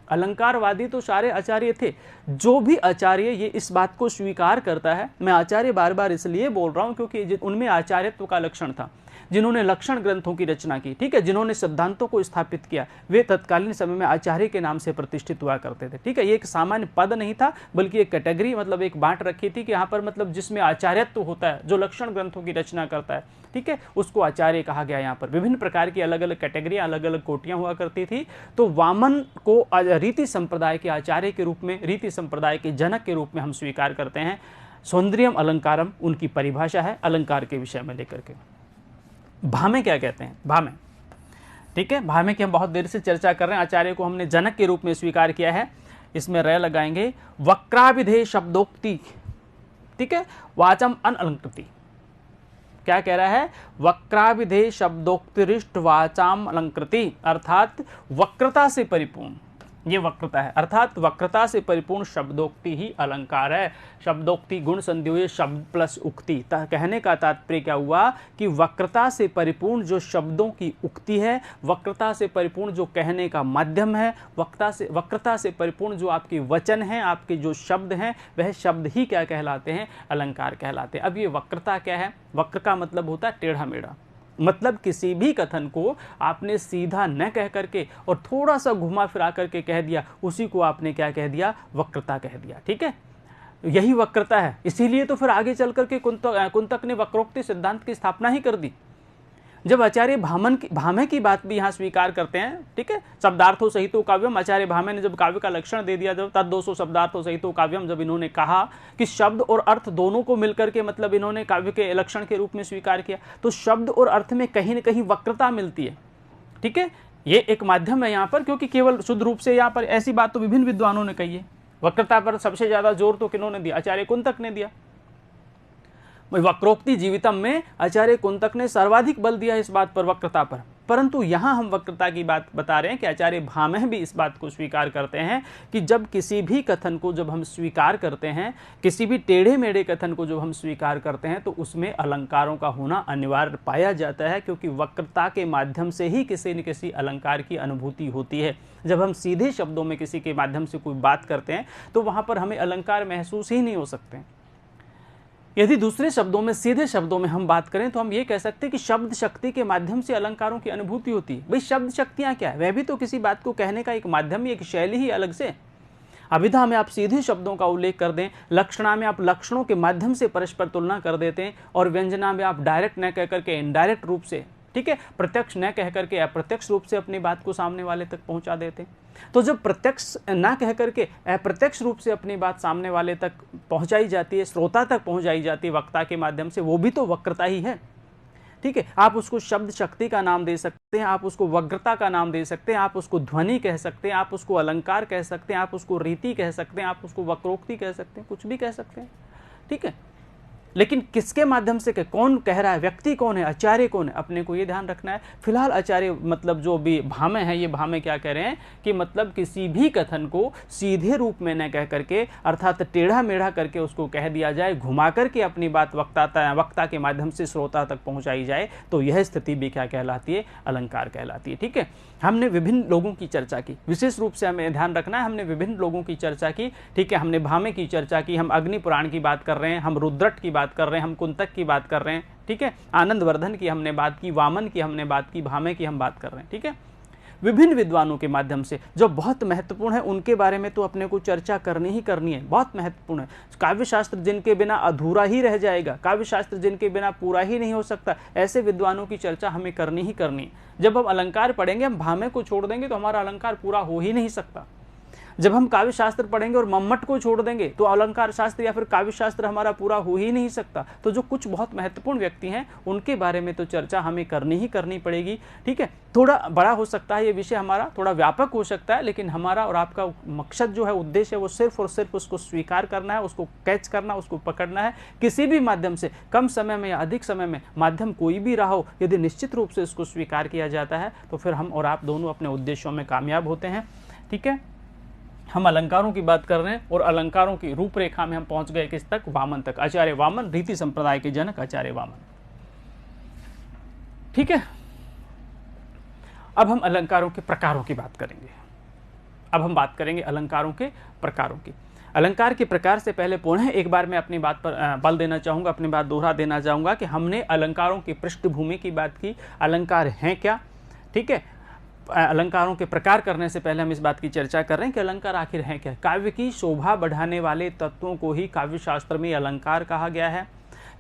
अलंकारवादी तो सारे आचार्य थे। जो भी आचार्य ये इस बात को स्वीकार करता है, मैं आचार्य बार बार इसलिए बोल रहा हूं क्योंकि उनमें आचार्यत्व का लक्षण था, जिन्होंने लक्षण ग्रंथों की रचना की, ठीक है, जिन्होंने सिद्धांतों को स्थापित किया, वे तत्कालीन समय में आचार्य के नाम से प्रतिष्ठित हुआ करते थे। ठीक है, ये एक सामान्य पद नहीं था, बल्कि एक कैटेगरी, मतलब एक बांट रखी थी कि यहाँ पर मतलब जिसमें आचार्यत्व होता है, जो लक्षण ग्रंथों की रचना करता है, ठीक है, उसको आचार्य कहा गया। यहाँ पर विभिन्न प्रकार की अलग अलग कैटेगरियां, अलग अलग कोटियां हुआ करती थी। तो वामन को रीति संप्रदाय के आचार्य के रूप में, रीति संप्रदाय के जनक के रूप में हम स्वीकार करते हैं। सौंदर्यम अलंकारम उनकी परिभाषा है अलंकार के विषय में लेकर के। भामे क्या कहते हैं, भामे, ठीक है, भामे की हम बहुत देर से चर्चा कर रहे हैं। आचार्य को हमने जनक के रूप में स्वीकार किया है, इसमें रे लगाएंगे। वक्राभिधेय शब्दोक्ति, ठीक है, वाचम अनअलंकृति। क्या कह रहा है, वक्राभिधेय शब्दोक्तिरिष्ट वाचाम अलंकृति, अर्थात वक्रता से परिपूर्ण, ये वक्रता है, अर्थात वक्रता से परिपूर्ण शब्दोक्ति ही अलंकार है। शब्दोक्ति गुण संधि शब्द प्लस उक्ति, कहने का तात्पर्य क्या हुआ कि वक्रता से परिपूर्ण जो शब्दों की उक्ति है, वक्रता से परिपूर्ण जो कहने का माध्यम है, वक्रता से परिपूर्ण जो आपके वचन हैं, आपके जो शब्द हैं, वह शब्द ही क्या कहलाते हैं, अलंकार कहलाते हैं। अब ये वक्रता क्या है, वक्र का मतलब होता है टेढ़ा मेढ़ा, मतलब किसी भी कथन को आपने सीधा न कह करके और थोड़ा सा घुमा फिरा करके कह दिया, उसी को आपने क्या कह दिया, वक्रता कह दिया। ठीक है, यही वक्रता है। इसीलिए तो फिर आगे चल करके कुंतक ने वक्रोक्ति सिद्धांत की स्थापना ही कर दी। जब आचार्य भामे की बात भी यहाँ स्वीकार करते हैं, ठीक है, शब्दार्थों सहितो काव्यम, आचार्य भामे ने जब काव्य का लक्षण दे दिया, जब तद 200 शब्दार्थों सहितो काव्यम, जब इन्होंने कहा कि शब्द और अर्थ दोनों को मिलकर के मतलब इन्होंने काव्य के लक्षण के रूप में स्वीकार किया, तो शब्द और अर्थ में कहीं न कहीं वक्रता मिलती है, ठीक है। ये एक माध्यम है यहाँ पर, क्योंकि केवल शुद्ध रूप से यहाँ पर ऐसी बात तो विभिन्न विद्वानों ने कही है। वक्रता पर सबसे ज्यादा जोर तो किन्होंने दिया? आचार्य कुंतक ने दिया। वक्रोक्ति जीवितम में आचार्य कुंतक ने सर्वाधिक बल दिया इस बात पर, वक्रता पर। परंतु यहां हम वक्रता की बात बता रहे हैं कि आचार्य भामह भी इस बात को स्वीकार करते हैं कि जब किसी भी कथन को जब हम स्वीकार करते हैं, किसी भी टेढ़े मेढ़े कथन को जब हम स्वीकार करते हैं, तो उसमें अलंकारों का होना अनिवार्य पाया जाता है, क्योंकि वक्रता के माध्यम से ही किसी न किसी अलंकार की अनुभूति होती है। जब हम सीधे शब्दों में किसी के माध्यम से कोई बात करते हैं तो वहां पर हमें अलंकार महसूस ही नहीं हो सकते। यदि दूसरे शब्दों में, सीधे शब्दों में हम बात करें तो हम ये कह सकते हैं कि शब्द शक्ति के माध्यम से अलंकारों की अनुभूति होती है। भाई शब्द शक्तियां क्या है? वह भी तो किसी बात को कहने का एक माध्यम ही, एक शैली ही अलग से। अभिधा में आप सीधे शब्दों का उल्लेख कर दें, लक्षणा में आप लक्षणों के माध्यम से परस्पर तुलना कर देते हैं, और व्यंजना में आप डायरेक्ट न कह करके इनडायरेक्ट रूप से, ठीक है, प्रत्यक्ष न कह करके अप्रत्यक्ष रूप से अपनी बात को सामने वाले तक पहुंचा देते हैं। तो जब प्रत्यक्ष ना कह करके अप्रत्यक्ष रूप से अपनी बात सामने वाले तक पहुंचाई जाती है, श्रोता तक पहुंचाई जाती है वक्ता के माध्यम से, वो भी तो वक्रता ही है, ठीक है। आप उसको शब्द शक्ति का नाम दे सकते हैं, आप उसको वक्रता का नाम दे सकते हैं, आप उसको ध्वनि कह सकते हैं, आप उसको अलंकार कह सकते हैं, आप उसको रीति कह सकते हैं, आप उसको वक्रोक्ति कह सकते हैं, कुछ भी कह सकते हैं, ठीक है। लेकिन किसके माध्यम से, कौन कह रहा है, व्यक्ति कौन है, आचार्य कौन है, अपने को ये ध्यान रखना है। फिलहाल आचार्य मतलब जो भी भामे हैं, ये भामे क्या कह रहे हैं कि मतलब किसी भी कथन को सीधे रूप में न कह करके, अर्थात टेढ़ा मेढ़ा करके उसको कह दिया जाए, घुमा करके अपनी बात वक्ता के माध्यम से श्रोता तक पहुंचाई जाए, तो यह स्थिति भी क्या कहलाती है? अलंकार कहलाती है, ठीक है। हमने विभिन्न लोगों की चर्चा की, विशेष रूप से हमें ध्यान रखना है, हमने विभिन्न लोगों की चर्चा की, ठीक है। हमने भामे की चर्चा की, हम अग्नि पुराण की बात कर रहे हैं, हम रुद्रट की बात कर रहे हैं, हम कुंतक की बात कर रहे हैं, ठीक है। आनंदवर्धन की हमने बात की, वामन की हमने बात की, भामे की हम बात कर रहे हैं, ठीक है। विभिन्न विद्वानों के माध्यम से जो बहुत महत्वपूर्ण है, उनके बारे में तो अपने को चर्चा करनी ही करनी है, बहुत महत्वपूर्ण है। काव्यशास्त्र जिनके बिना अधूरा ही रह जाएगा, काव्यशास्त्र जिनके बिना पूरा ही नहीं हो सकता, ऐसे विद्वानों की चर्चा हमें करनी ही करनी है। जब हम अलंकार पढ़ेंगे, हम भामे को छोड़ देंगे तो हमारा अलंकार पूरा हो ही नहीं सकता। जब हम काव्य शास्त्र पढ़ेंगे और मम्मट को छोड़ देंगे तो अलंकार शास्त्र या फिर काव्य शास्त्र हमारा पूरा हो ही नहीं सकता। तो जो कुछ बहुत महत्वपूर्ण व्यक्ति हैं, उनके बारे में तो चर्चा हमें करनी ही करनी पड़ेगी, ठीक है। थोड़ा बड़ा हो सकता है ये विषय, हमारा थोड़ा व्यापक हो सकता है, लेकिन हमारा और आपका मकसद जो है, उद्देश्य है, वो सिर्फ और सिर्फ उसको स्वीकार करना है, उसको कैच करना, उसको पकड़ना है। किसी भी माध्यम से, कम समय में या अधिक समय में, माध्यम कोई भी रहा हो, यदि निश्चित रूप से उसको स्वीकार किया जाता है तो फिर हम और आप दोनों अपने उद्देश्यों में कामयाब होते हैं, ठीक है। हम अलंकारों की बात कर रहे हैं और अलंकारों की रूपरेखा में हम पहुंच गए किस तक? वामन तक। आचार्य वामन, रीति संप्रदाय के जनक आचार्य वामन, ठीक है। अब हम अलंकारों के प्रकारों की बात करेंगे। अब हम बात करेंगे अलंकारों के प्रकारों की। अलंकार के प्रकार से पहले पुनः एक बार मैं अपनी बात पर बल देना चाहूंगा, अपनी बात दोहरा देना चाहूंगा कि हमने अलंकारों की पृष्ठभूमि की बात की, अलंकार हैं क्या, ठीक है। अलंकारों के प्रकार करने से पहले हम इस बात की चर्चा कर रहे हैं कि अलंकार आखिर हैं क्या। काव्य की शोभा बढ़ाने वाले तत्वों को ही काव्य शास्त्र में अलंकार कहा गया है,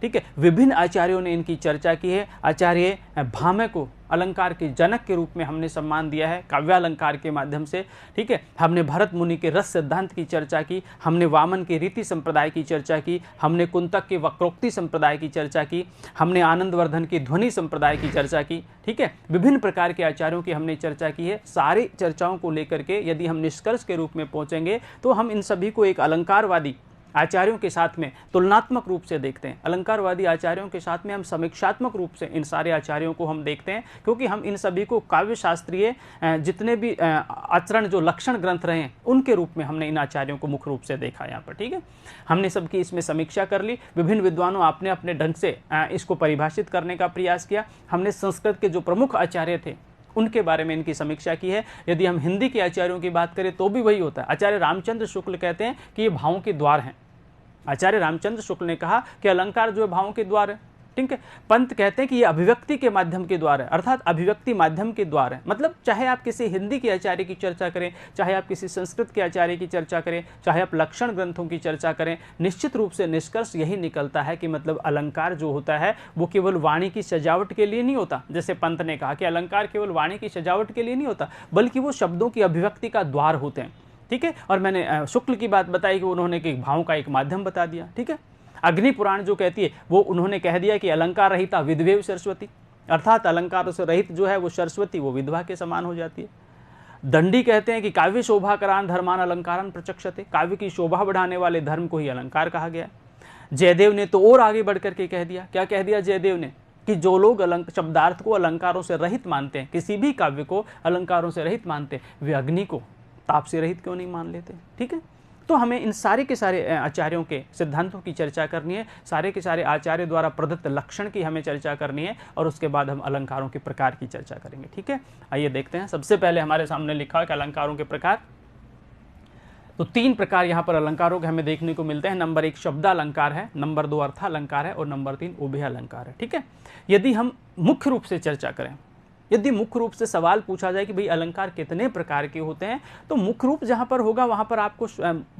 ठीक है। विभिन्न आचार्यों ने इनकी चर्चा की है। आचार्य भामे को अलंकार के जनक के रूप में हमने सम्मान दिया है काव्यालंकार के माध्यम से, ठीक है। हमने भरत मुनि के रस सिद्धांत की चर्चा की, हमने वामन के रीति संप्रदाय की चर्चा की, हमने कुंतक के वक्रोक्ति संप्रदाय की चर्चा की, हमने आनंदवर्धन के ध्वनि संप्रदाय की चर्चा की, ठीक है। विभिन्न प्रकार के आचार्यों की हमने चर्चा की है। सारी चर्चाओं को लेकर के यदि हम निष्कर्ष के रूप में पहुंचेंगे तो हम इन सभी को एक अलंकारवादी आचार्यों के साथ में तुलनात्मक रूप से देखते हैं। अलंकारवादी आचार्यों के साथ में हम समीक्षात्मक रूप से इन सारे आचार्यों को हम देखते हैं, क्योंकि हम इन सभी को काव्य शास्त्रीय जितने भी आचरण जो लक्षण ग्रंथ रहे हैं उनके रूप में हमने इन आचार्यों को मुख्य रूप से देखा यहाँ पर, ठीक है। हमने सबकी इसमें समीक्षा कर ली। विभिन्न विद्वानों आपने अपने ढंग से इसको परिभाषित करने का प्रयास किया। हमने संस्कृत के जो प्रमुख आचार्य थे उनके बारे में इनकी समीक्षा की है। यदि हम हिंदी के आचार्यों की बात करें तो भी वही होता है। आचार्य रामचंद्र शुक्ल कहते हैं कि ये भावों के द्वार हैं। आचार्य रामचंद्र शुक्ल ने कहा कि अलंकार जो है भावों के द्वार है, ठीक है। पंत कहते हैं कि ये अभिव्यक्ति के माध्यम के द्वार है, अर्थात अभिव्यक्ति माध्यम के द्वार है। मतलब चाहे आप किसी हिंदी के आचार्य की चर्चा करें, चाहे आप किसी संस्कृत के आचार्य की चर्चा करें, चाहे आप लक्षण ग्रंथों की चर्चा करें, निश्चित रूप से निष्कर्ष यही निकलता है कि मतलब अलंकार जो होता है वो केवल वाणी की सजावट के लिए नहीं होता। जैसे पंत ने कहा कि अलंकार केवल वाणी की सजावट के लिए नहीं होता, बल्कि वो शब्दों की अभिव्यक्ति का द्वार होते हैं। ठीक है। और मैंने शुक्ल की बात बताई कि उन्होंने कि भाव का एक माध्यम बता दिया। ठीक है। अग्नि पुराण जो कहती है वो उन्होंने कह दिया कि अलंकार रहिता विधवेव सरस्वती, अर्थात अलंकारों से रहित जो है वो सरस्वती, वो विधवा के समान हो जाती है। दंडी कहते हैं कि काव्य शोभाकरान धर्मान अलंकारान प्रचक्षते, काव्य की शोभा बढ़ाने वाले धर्म को ही अलंकार कहा गया। जयदेव ने तो और आगे बढ़कर के कह दिया, क्या कह दिया जयदेव ने, कि जो लोग शब्दार्थ को अलंकारों से रहित मानते हैं, किसी भी काव्य को अलंकारों से रहित मानते हैं, वे अग्नि को ताप से रहित क्यों नहीं मान लेते। ठीक है। तो हमें इन सारे के सारे आचार्यों के सिद्धांतों की चर्चा करनी है, सारे के सारे आचार्य द्वारा प्रदत्त लक्षण की हमें चर्चा करनी है, और उसके बाद हम अलंकारों के प्रकार की चर्चा करेंगे। ठीक है। आइए देखते हैं। सबसे पहले हमारे सामने लिखा है कि अलंकारों के प्रकार। तो 3 प्रकार यहाँ पर अलंकारों के हमें देखने को मिलते हैं। नंबर 1 शब्दालंकार है, नंबर 2 अर्थालंकार है, और नंबर 3 उभयालंकार है। ठीक है। यदि हम मुख्य रूप से चर्चा करें, यदि मुख्य रूप से सवाल पूछा जाए कि भाई अलंकार कितने प्रकार के होते हैं, तो मुख्य रूप जहां पर होगा वहां पर आपको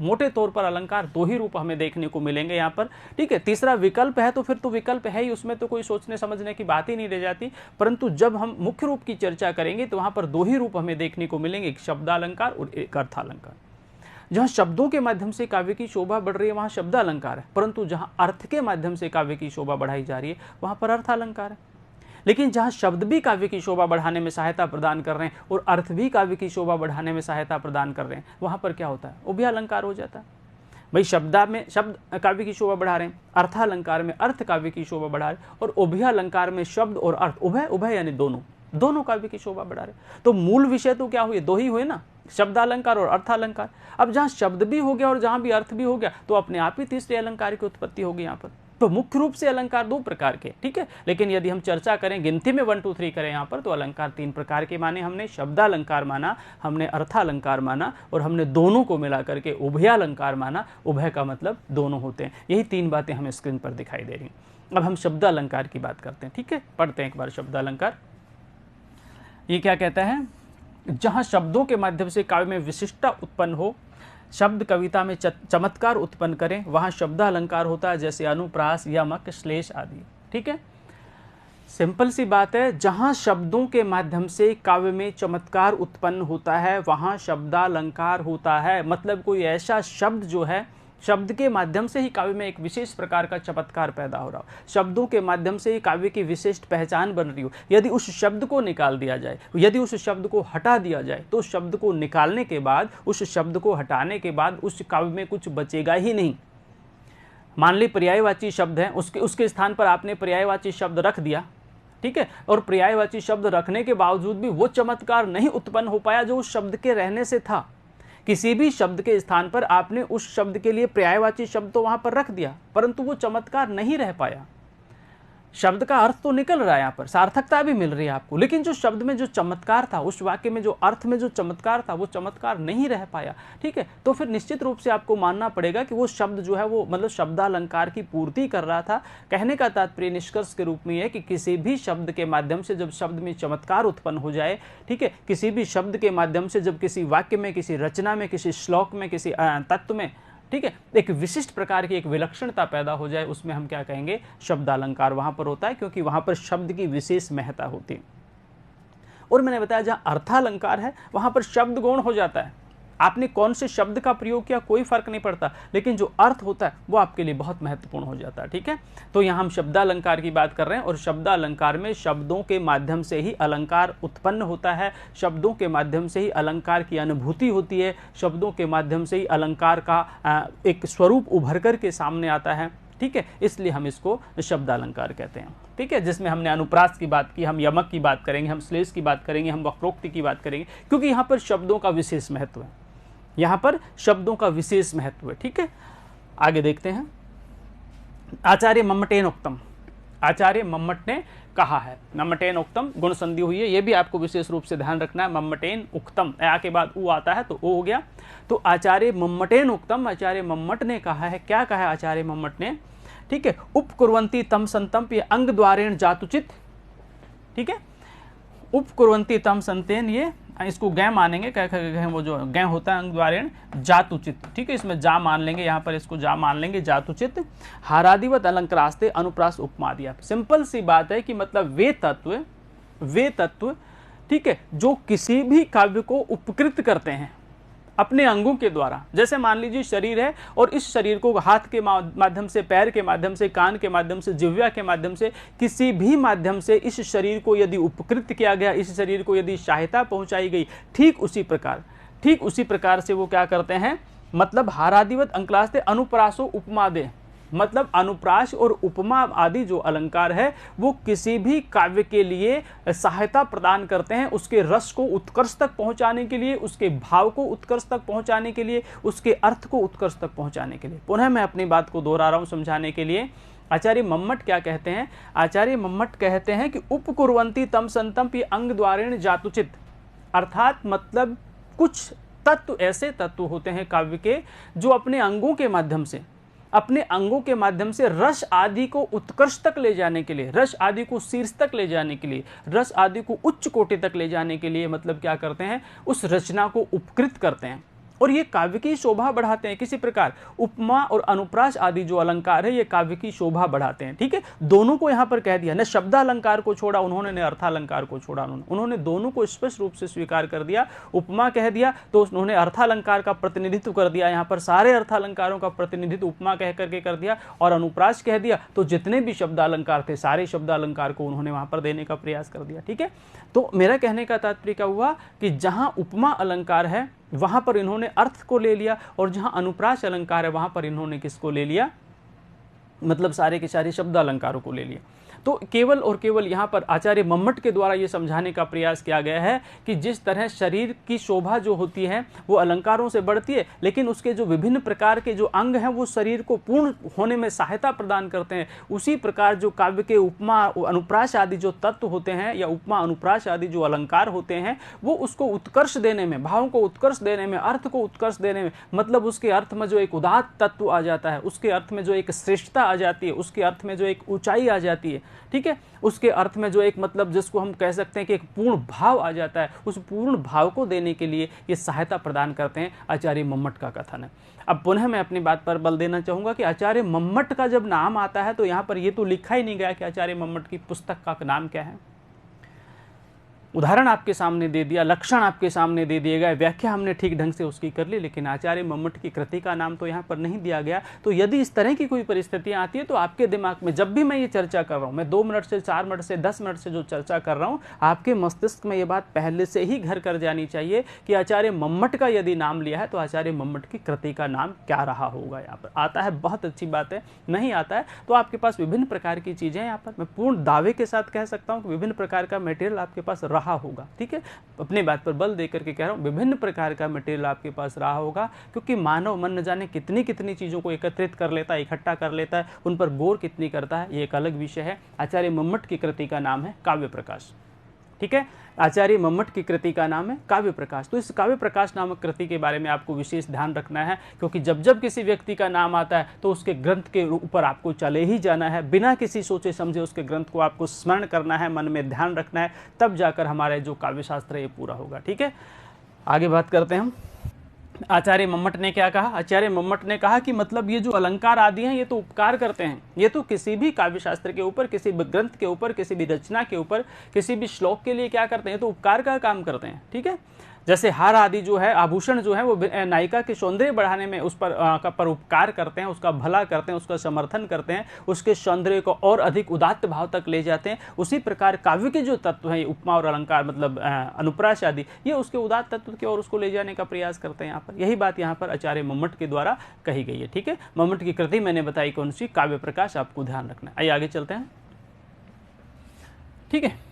मोटे तौर पर अलंकार 2 ही रूप हमें देखने को मिलेंगे यहाँ पर। ठीक है। तीसरा विकल्प है, तो फिर तो विकल्प है ही, उसमें तो कोई सोचने समझने की बात ही नहीं रह जाती। परंतु जब हम मुख्य रूप की चर्चा करेंगे तो वहां पर 2 ही रूप हमें देखने को मिलेंगे, एक शब्दालंकार और एक अर्थालंकार। जहाँ शब्दों के माध्यम से काव्य की शोभा बढ़ रही है वहाँ शब्दालंकार है, परंतु जहाँ अर्थ के माध्यम से काव्य की शोभा बढ़ाई जा रही है वहाँ पर अर्थालंकार है। लेकिन जहाँ शब्द भी काव्य की शोभा बढ़ाने में सहायता प्रदान कर रहे हैं और अर्थ भी काव्य की शोभा बढ़ाने में सहायता प्रदान कर रहे हैं, वहाँ पर क्या होता है, उभयालंकार हो जाता है। भाई शब्दा में शब्द काव्य की शोभा बढ़ा रहे हैं, अर्थालंकार में अर्थ काव्य की शोभा बढ़ा रहे हैं, और उभयालंकार में शब्द और अर्थ उभय यानी दोनों काव्य की शोभा बढ़ा रहे। तो मूल विषय तो क्या हुए, 2 ही हुए ना, शब्दालंकार और अर्थालंकार। अब जहाँ शब्द भी हो गया और जहाँ भी अर्थ भी हो गया तो अपने आप ही तीसरे अलंकार की उत्पत्ति होगी यहाँ पर। तो मुख्य रूप से अलंकार 2 प्रकार के। ठीक है। लेकिन यदि हम चर्चा करें, गिनती में 1 2 3 करें यहाँ पर, तो अलंकार 3 प्रकार के माने हमने, शब्दालंकार माना, हमने अर्थालंकार माना, और हमने दोनों को मिला करके उभयालंकार माना। उभय का मतलब दोनों होते हैं। यही 3 बातें हमें स्क्रीन पर दिखाई दे रही। अब हम शब्दालंकार की बात करते हैं। ठीक है। पढ़ते हैं एक बार शब्दालंकार। ये क्या कहता है, जहाँ शब्दों के माध्यम से काव्य में विशिष्टता उत्पन्न हो, शब्द कविता में चमत्कार उत्पन्न करें, वहाँ शब्दालंकार होता है, जैसे अनुप्रास, यमक, श्लेष आदि। ठीक है। सिंपल सी बात है, जहाँ शब्दों के माध्यम से काव्य में चमत्कार उत्पन्न होता है वहाँ शब्दालंकार होता है। मतलब कोई ऐसा शब्द जो है, शब्द के माध्यम से ही काव्य में एक विशेष प्रकार का चमत्कार पैदा हो रहा हो, शब्दों के माध्यम से ही काव्य की विशिष्ट पहचान बन रही हो। यदि उस शब्द को निकाल दिया जाए, यदि उस शब्द को हटा दिया जाए, तो उस शब्द को निकालने के बाद, उस शब्द को हटाने के बाद उस काव्य में कुछ बचेगा ही नहीं। मान ली पर्यायवाची शब्द है, उसके स्थान पर आपने पर्यायवाची शब्द रख दिया। ठीक है। और पर्यायवाची शब्द रखने के बावजूद भी वो चमत्कार नहीं उत्पन्न हो पाया जो उस शब्द के रहने से था। किसी भी शब्द के स्थान पर आपने उस शब्द के लिए पर्यायवाची शब्द तो वहां पर रख दिया, परंतु वो चमत्कार नहीं रह पाया। शब्द का अर्थ तो निकल रहा है, यहाँ पर सार्थकता भी मिल रही है आपको, लेकिन जो शब्द में जो चमत्कार था, उस वाक्य में जो अर्थ में जो चमत्कार था, वो चमत्कार नहीं रह पाया। ठीक है। तो फिर निश्चित रूप से आपको मानना पड़ेगा कि वो शब्द जो है वो मतलब शब्दालंकार की पूर्ति कर रहा था। कहने का तात्पर्य निष्कर्ष के रूप में है कि किसी भी शब्द के माध्यम से जब शब्द में चमत्कार उत्पन्न हो जाए, ठीक है, किसी भी शब्द के माध्यम से जब किसी वाक्य में, किसी रचना में, किसी श्लोक में, किसी तत्व में, ठीक है, एक विशिष्ट प्रकार की एक विलक्षणता पैदा हो जाए, उसमें हम क्या कहेंगे, शब्दालंकार वहां पर होता है, क्योंकि वहां पर शब्द की विशेष महत्ता होती है। और मैंने बताया जहां अर्थालंकार है वहां पर शब्द गौण हो जाता है। आपने कौन से शब्द का प्रयोग किया कोई फर्क नहीं पड़ता, लेकिन जो अर्थ होता है वो आपके लिए बहुत महत्वपूर्ण हो जाता है। ठीक है। तो यहाँ हम शब्दालंकार की बात कर रहे हैं, और शब्दालंकार में शब्दों के माध्यम से ही अलंकार उत्पन्न होता है, शब्दों के माध्यम से ही अलंकार की अनुभूति होती है, शब्दों के माध्यम से ही अलंकार का एक स्वरूप उभर कर के सामने आता है। ठीक है। इसलिए हम इसको शब्दालंकार कहते हैं। ठीक है। जिसमें हमने अनुप्रास की बात की, हम यमक की बात करेंगे, हम श्लेष की बात करेंगे, हम वक्रोक्ति की बात करेंगे, क्योंकि यहाँ पर शब्दों का विशेष महत्व है, यहाँ पर शब्दों का विशेष महत्व है। ठीक है। आगे देखते हैं। आचार्य मम्मटेन उक्तम, आचार्य मम्मट ने कहा है। मम्मटेन उक्तम गुण संधि हुई है, ये भी आपको विशेष रूप से ध्यान रखना है। मम्मटेन उक्तम आ के बाद उ आता है तो ओ हो गया। तो आचार्य मम्मटेन उक्तम, आचार्य मम्मट ने कहा है। क्या कहा है आचार्य मम्मट ने ठीक है। उपकुर्वन्ति तम संतम, ये अंग द्वारेण जातुचित, ठीक है। उपकुर्वन्ति तम संतेन, ये इसको गै मानेंगे, कह वो जो गै होता है अंग द्वारेण जातुचित, ठीक है। इसमें जा मान लेंगे, यहाँ पर इसको जा मान लेंगे, जातुचित। हारादिवत अलंकारास्ते अनुप्रास उपमा दिया। सिंपल सी बात है कि मतलब वे तत्व, ठीक है, जो किसी भी काव्य को उपकृत करते हैं अपने अंगों के द्वारा। जैसे मान लीजिए शरीर है और इस शरीर को हाथ के माध्यम से, पैर के माध्यम से, कान के माध्यम से, जिह्वा के माध्यम से, किसी भी माध्यम से इस शरीर को यदि उपकृत किया गया, इस शरीर को यदि सहायता पहुंचाई गई, ठीक उसी प्रकार से वो क्या करते हैं, मतलब हारादिवत अंकलास्ते अनुप्रासो उपमा दे, मतलब अनुप्रास और उपमा आदि जो अलंकार है वो किसी भी काव्य के लिए सहायता प्रदान करते हैं, उसके रस को उत्कर्ष तक पहुंचाने के लिए, उसके भाव को उत्कर्ष तक पहुंचाने के लिए, उसके अर्थ को उत्कर्ष तक पहुंचाने के लिए। पुनः मैं अपनी बात को दोहरा रहा हूं समझाने के लिए। आचार्य मम्मट क्या कहते हैं? आचार्य मम्मट कहते हैं कि उपकुर्वन्ति तम संतम पि अंग द्वारेण जातुचित, अर्थात मतलब कुछ तत्व ऐसे तत्व होते हैं काव्य के जो अपने अंगों के माध्यम से रस आदि को उत्कर्ष तक ले जाने के लिए, रस आदि को शीर्ष तक ले जाने के लिए, रस आदि को उच्च कोटि तक ले जाने के लिए मतलब क्या करते हैं, उस रचना को उपकृत करते हैं और ये काव्य की शोभा बढ़ाते हैं। किसी प्रकार उपमा और अनुप्रास आदि जो अलंकार है ये काव्य की शोभा बढ़ाते हैं, ठीक है। दोनों को यहाँ पर कह दिया, न शब्दालंकार को छोड़ा उन्होंने, न अर्थालंकार को छोड़ा उन्होंने दोनों को स्पष्ट रूप से स्वीकार कर दिया। उपमा कह दिया तो उन्होंने अर्थालंकार का प्रतिनिधित्व कर दिया, यहाँ पर सारे अर्थालंकारों का प्रतिनिधित्व उपमा कह करके कर दिया, और अनुप्रास कह दिया तो जितने भी शब्दालंकार थे सारे शब्दालंकार को उन्होंने वहां पर देने का प्रयास कर दिया, ठीक है। तो मेरा कहने का तात्पर्य क्या हुआ कि जहां उपमा अलंकार है वहां पर इन्होंने अर्थ को ले लिया, और जहां अनुप्रास अलंकार है वहां पर इन्होंने किसको ले लिया, मतलब सारे के सारे शब्द अलंकारों को ले लिया। तो केवल और केवल यहाँ पर आचार्य मम्मट के द्वारा ये समझाने का प्रयास किया गया है कि जिस तरह शरीर की शोभा जो होती है वो अलंकारों से बढ़ती है, लेकिन उसके जो विभिन्न प्रकार के जो अंग हैं वो शरीर को पूर्ण होने में सहायता प्रदान करते हैं, उसी प्रकार जो काव्य के उपमा अनुप्रास आदि जो तत्व होते हैं या उपमा अनुप्रास आदि जो अलंकार होते हैं वो उसको उत्कर्ष देने में, भावों को उत्कर्ष देने में, अर्थ को उत्कर्ष देने में, मतलब उसके अर्थ में जो एक उदात्त तत्व आ जाता है, उसके अर्थ में जो एक श्रेष्ठता आ जाती है, उसके अर्थ में जो एक ऊंचाई आ जाती है, ठीक है, उसके अर्थ में जो एक मतलब जिसको हम कह सकते हैं कि एक पूर्ण भाव आ जाता है, उस पूर्ण भाव को देने के लिए ये सहायता प्रदान करते हैं, आचार्य मम्मट का कथन है। अब पुनः मैं अपनी बात पर बल देना चाहूंगा कि आचार्य मम्मट का जब नाम आता है तो यहाँ पर ये तो लिखा ही नहीं गया कि आचार्य मम्मट की पुस्तक का नाम क्या है। उदाहरण आपके सामने दे दिया, लक्षण आपके सामने दे दिए गए, व्याख्या हमने ठीक ढंग से उसकी कर ली, लेकिन आचार्य मम्मट की कृति का नाम तो यहाँ पर नहीं दिया गया। तो यदि इस तरह की कोई परिस्थितियाँ आती है तो आपके दिमाग में जब भी मैं ये चर्चा कर रहा हूँ, मैं 2 मिनट से 4 मिनट से 10 मिनट से जो चर्चा कर रहा हूँ, आपके मस्तिष्क में ये बात पहले से ही घर कर जानी चाहिए कि आचार्य मम्मट का यदि नाम लिया है तो आचार्य मम्मट की कृति का नाम क्या रहा होगा। यहाँ पर आता है, बहुत अच्छी बात है, नहीं आता है तो आपके पास विभिन्न प्रकार की चीज़ें, यहाँ पर मैं पूर्ण दावे के साथ कह सकता हूँ कि विभिन्न प्रकार का मटेरियल आपके पास रहा होगा, ठीक है। अपने बात पर बल देकर के कह रहा हूं, विभिन्न प्रकार का मटेरियल आपके पास रहा होगा, क्योंकि मानव मन न जाने कितनी कितनी चीजों को एकत्रित कर लेता है, इकट्ठा कर लेता है, उन पर गौर कितनी करता है, ये एक अलग विषय है। आचार्य मम्मट की कृति का नाम है काव्य प्रकाश, ठीक है। आचार्य मम्मट की कृति का नाम है काव्य प्रकाश। तो इस काव्य प्रकाश नामक कृति के बारे में आपको विशेष ध्यान रखना है, क्योंकि जब जब किसी व्यक्ति का नाम आता है तो उसके ग्रंथ के ऊपर आपको चले ही जाना है, बिना किसी सोचे समझे उसके ग्रंथ को आपको स्मरण करना है, मन में ध्यान रखना है, तब जाकर हमारे जो काव्य शास्त्र है ये पूरा होगा, ठीक है। आगे बात करते हैं हम। आचार्य मम्मट ने क्या कहा? आचार्य मम्मट ने कहा कि मतलब ये जो अलंकार आदि हैं ये तो उपकार करते हैं, ये तो किसी भी काव्य शास्त्र के ऊपर, किसी भी ग्रंथ के ऊपर, किसी भी रचना के ऊपर, किसी भी श्लोक के लिए क्या करते हैं, तो उपकार का काम करते हैं, ठीक है। जैसे हार आदि जो है, आभूषण जो है वो नायिका के सौंदर्य बढ़ाने में उस पर उपकार करते हैं, उसका भला करते हैं, उसका समर्थन करते हैं, उसके सौंदर्य को और अधिक उदात्त भाव तक ले जाते हैं। उसी प्रकार काव्य के जो तत्व हैं, उपमा और अलंकार मतलब अनुप्रास आदि, ये उसके उदात्त तत्व की ओर उसको ले जाने का प्रयास करते हैं। यहाँ पर यही बात यहाँ पर आचार्य मम्मट के द्वारा कही गई है, ठीक है। मम्मट की कृति मैंने बताई कौन सी, काव्य प्रकाश, आपको ध्यान रखना है। आइए आगे चलते हैं, ठीक है।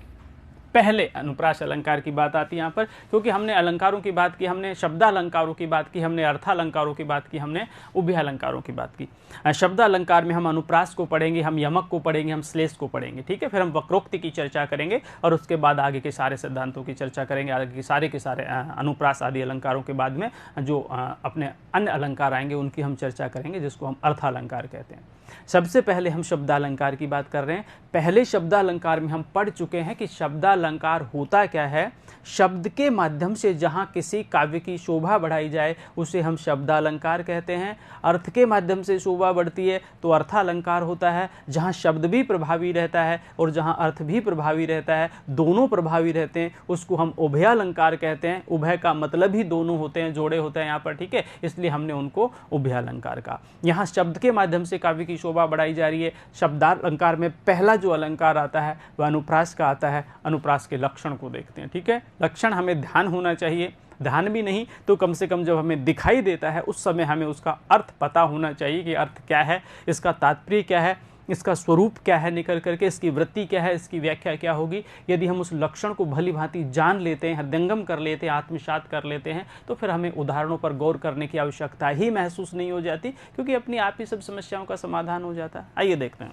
पहले अनुप्रास अलंकार की बात आती है यहाँ पर, क्योंकि हमने अलंकारों की बात की, हमने शब्दालंकारों की बात की, हमने अर्थालंकारों की बात की, हमने उभयालंकारों की बात की। शब्दालंकार में हम अनुप्रास को पढ़ेंगे, हम यमक को पढ़ेंगे, हम श्लेष को पढ़ेंगे, ठीक है। फिर हम वक्रोक्ति की चर्चा करेंगे और उसके बाद आगे के सारे सिद्धांतों की चर्चा करेंगे। आगे के सारे अनुप्रास आदि अलंकारों के बाद में जो अपने अन्य अलंकार आएंगे उनकी हम चर्चा करेंगे, जिसको हम अर्थालंकार कहते हैं। सबसे पहले हम शब्दालंकार की बात कर रहे हैं। पहले शब्दालंकार में हम पढ़ चुके हैं कि शब्दालंकार होता क्या है। शब्द के माध्यम से जहाँ किसी काव्य की शोभा बढ़ाई जाए उसे हम शब्दालंकार कहते हैं। अर्थ के माध्यम से शोभा बढ़ती है तो अर्थालंकार होता है। जहाँ शब्द भी प्रभावी रहता है और जहाँ अर्थ भी प्रभावी रहता है, दोनों प्रभावी रहते हैं, उसको हम उभयालंकार कहते हैं। उभय का मतलब ही दोनों होते हैं, जोड़े होते हैं यहाँ पर, ठीक है, इसलिए हमने उनको उभयालंकार कहा। यहाँ शब्द के माध्यम से काव्य की शोभा बढ़ाई जा रही है। शब्दालंकार में पहला जो अलंकार आता है वह अनुप्रास का आता है। अनुप्रास के लक्षण को देखते हैं, ठीक है। लक्षण हमें ध्यान होना चाहिए, ध्यान भी नहीं तो कम से कम जब हमें दिखाई देता है उस समय हमें उसका अर्थ पता होना चाहिए कि अर्थ क्या है, इसका तात्पर्य क्या है, इसका स्वरूप क्या है, निकल करके इसकी वृत्ति क्या है, इसकी व्याख्या क्या होगी। यदि हम उस लक्षण को भली भांति जान लेते हैं, हृदयंगम कर लेते हैं, आत्मसात कर लेते हैं, तो फिर हमें उदाहरणों पर गौर करने की आवश्यकता ही महसूस नहीं हो जाती, क्योंकि अपनी आप ही सब समस्याओं का समाधान हो जाता है। आइए देखते हैं।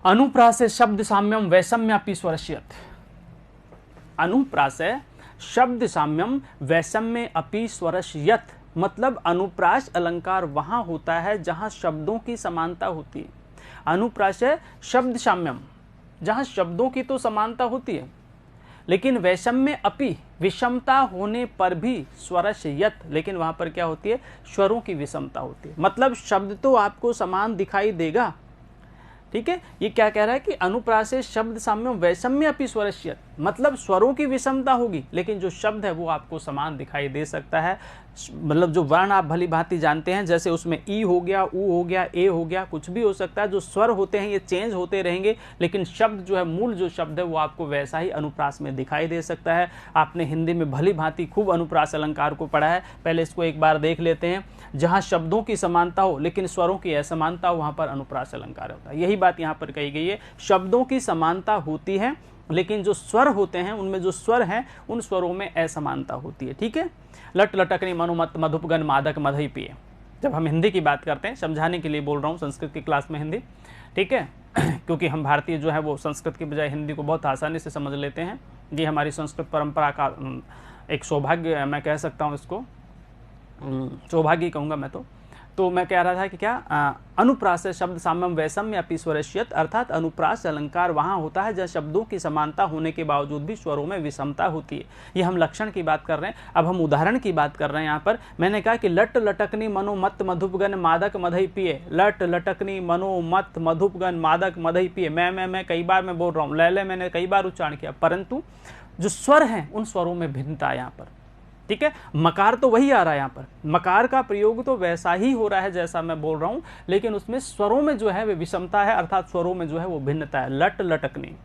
अनुप्रास शब्द साम्यम वैषम्यापि स्वरस्यत्। अनुप्रास शब्द साम्यम वैषम्य अपि स्वरस्यत् मतलब अनुप्रास अलंकार वहां होता है जहां शब्दों की समानता होती है। अनुप्रास शब्द साम्यम, जहां शब्दों की तो समानता होती है, लेकिन वैषम्य अपि विषमता होने पर भी स्वरस्यत्, लेकिन वहां पर क्या होती है, स्वरों की विषमता होती है। मतलब शब्द तो आपको समान दिखाई देगा, ठीक है। ये क्या कह रहा है कि अनुप्रास शब्द साम्यम वैषम्य अपि स्वरस्यत्, मतलब स्वरों की विषमता होगी लेकिन जो शब्द है वो आपको समान दिखाई दे सकता है। मतलब जो वर्ण आप भली भांति जानते हैं, जैसे उसमें ई हो गया, ऊ हो गया, ए हो गया, कुछ भी हो सकता है। जो स्वर होते हैं ये चेंज होते रहेंगे, लेकिन शब्द जो है, मूल जो शब्द है वो आपको वैसा ही अनुप्रास में दिखाई दे सकता है। आपने हिंदी में भली भांति खूब अनुप्रास अलंकार को पढ़ा है, पहले इसको एक बार देख लेते हैं। जहाँ शब्दों की समानता हो लेकिन स्वरों की असमानता हो, वहाँ पर अनुप्रास अलंकार होता है। यही बात यहाँ पर कही गई है। शब्दों की समानता होती है लेकिन जो स्वर होते हैं उनमें जो स्वर हैं उन स्वरों में असमानता होती है, ठीक है। लट लटकनी मनुमत मधुपगन मादक मधई पिए। जब हम हिंदी की बात करते हैं, समझाने के लिए बोल रहा हूँ, संस्कृत की क्लास में हिंदी, ठीक है, क्योंकि हम भारतीय जो है वो संस्कृत की बजाय हिंदी को बहुत आसानी से समझ लेते हैं। ये हमारी संस्कृत परंपरा का एक सौभाग्य मैं कह सकता हूँ, इसको सौभाग्य कहूँगा मैं तो मैं कह रहा था कि क्या अनुप्रास शब्द साम्यम वैषम्य अपि स्वरस्यत्, अर्थात अनुप्रास अलंकार वहाँ होता है जहाँ शब्दों की समानता होने के बावजूद भी स्वरों में विषमता होती है। ये हम लक्षण की बात कर रहे हैं। अब हम उदाहरण की बात कर रहे हैं। यहाँ पर मैंने कहा कि लट लटकनी मनो मत मधुपगन मादक मधई पिए। लट लटकनी मनो मत मधुपगन मादक मधई पिए। मैं कई बार मैं बोल रहा हूँ, लैले मैंने कई बार उच्चारण किया, परंतु जो स्वर हैं उन स्वरों में भिन्नता है यहाँ पर, ठीक है। मकार तो वही आ रहा है, यहाँ पर मकार का प्रयोग तो वैसा ही हो रहा है जैसा मैं बोल रहा हूँ, लेकिन उसमें स्वरों में जो है वे विषमता है, अर्थात स्वरों में जो है वो भिन्नता है। लट लटकनी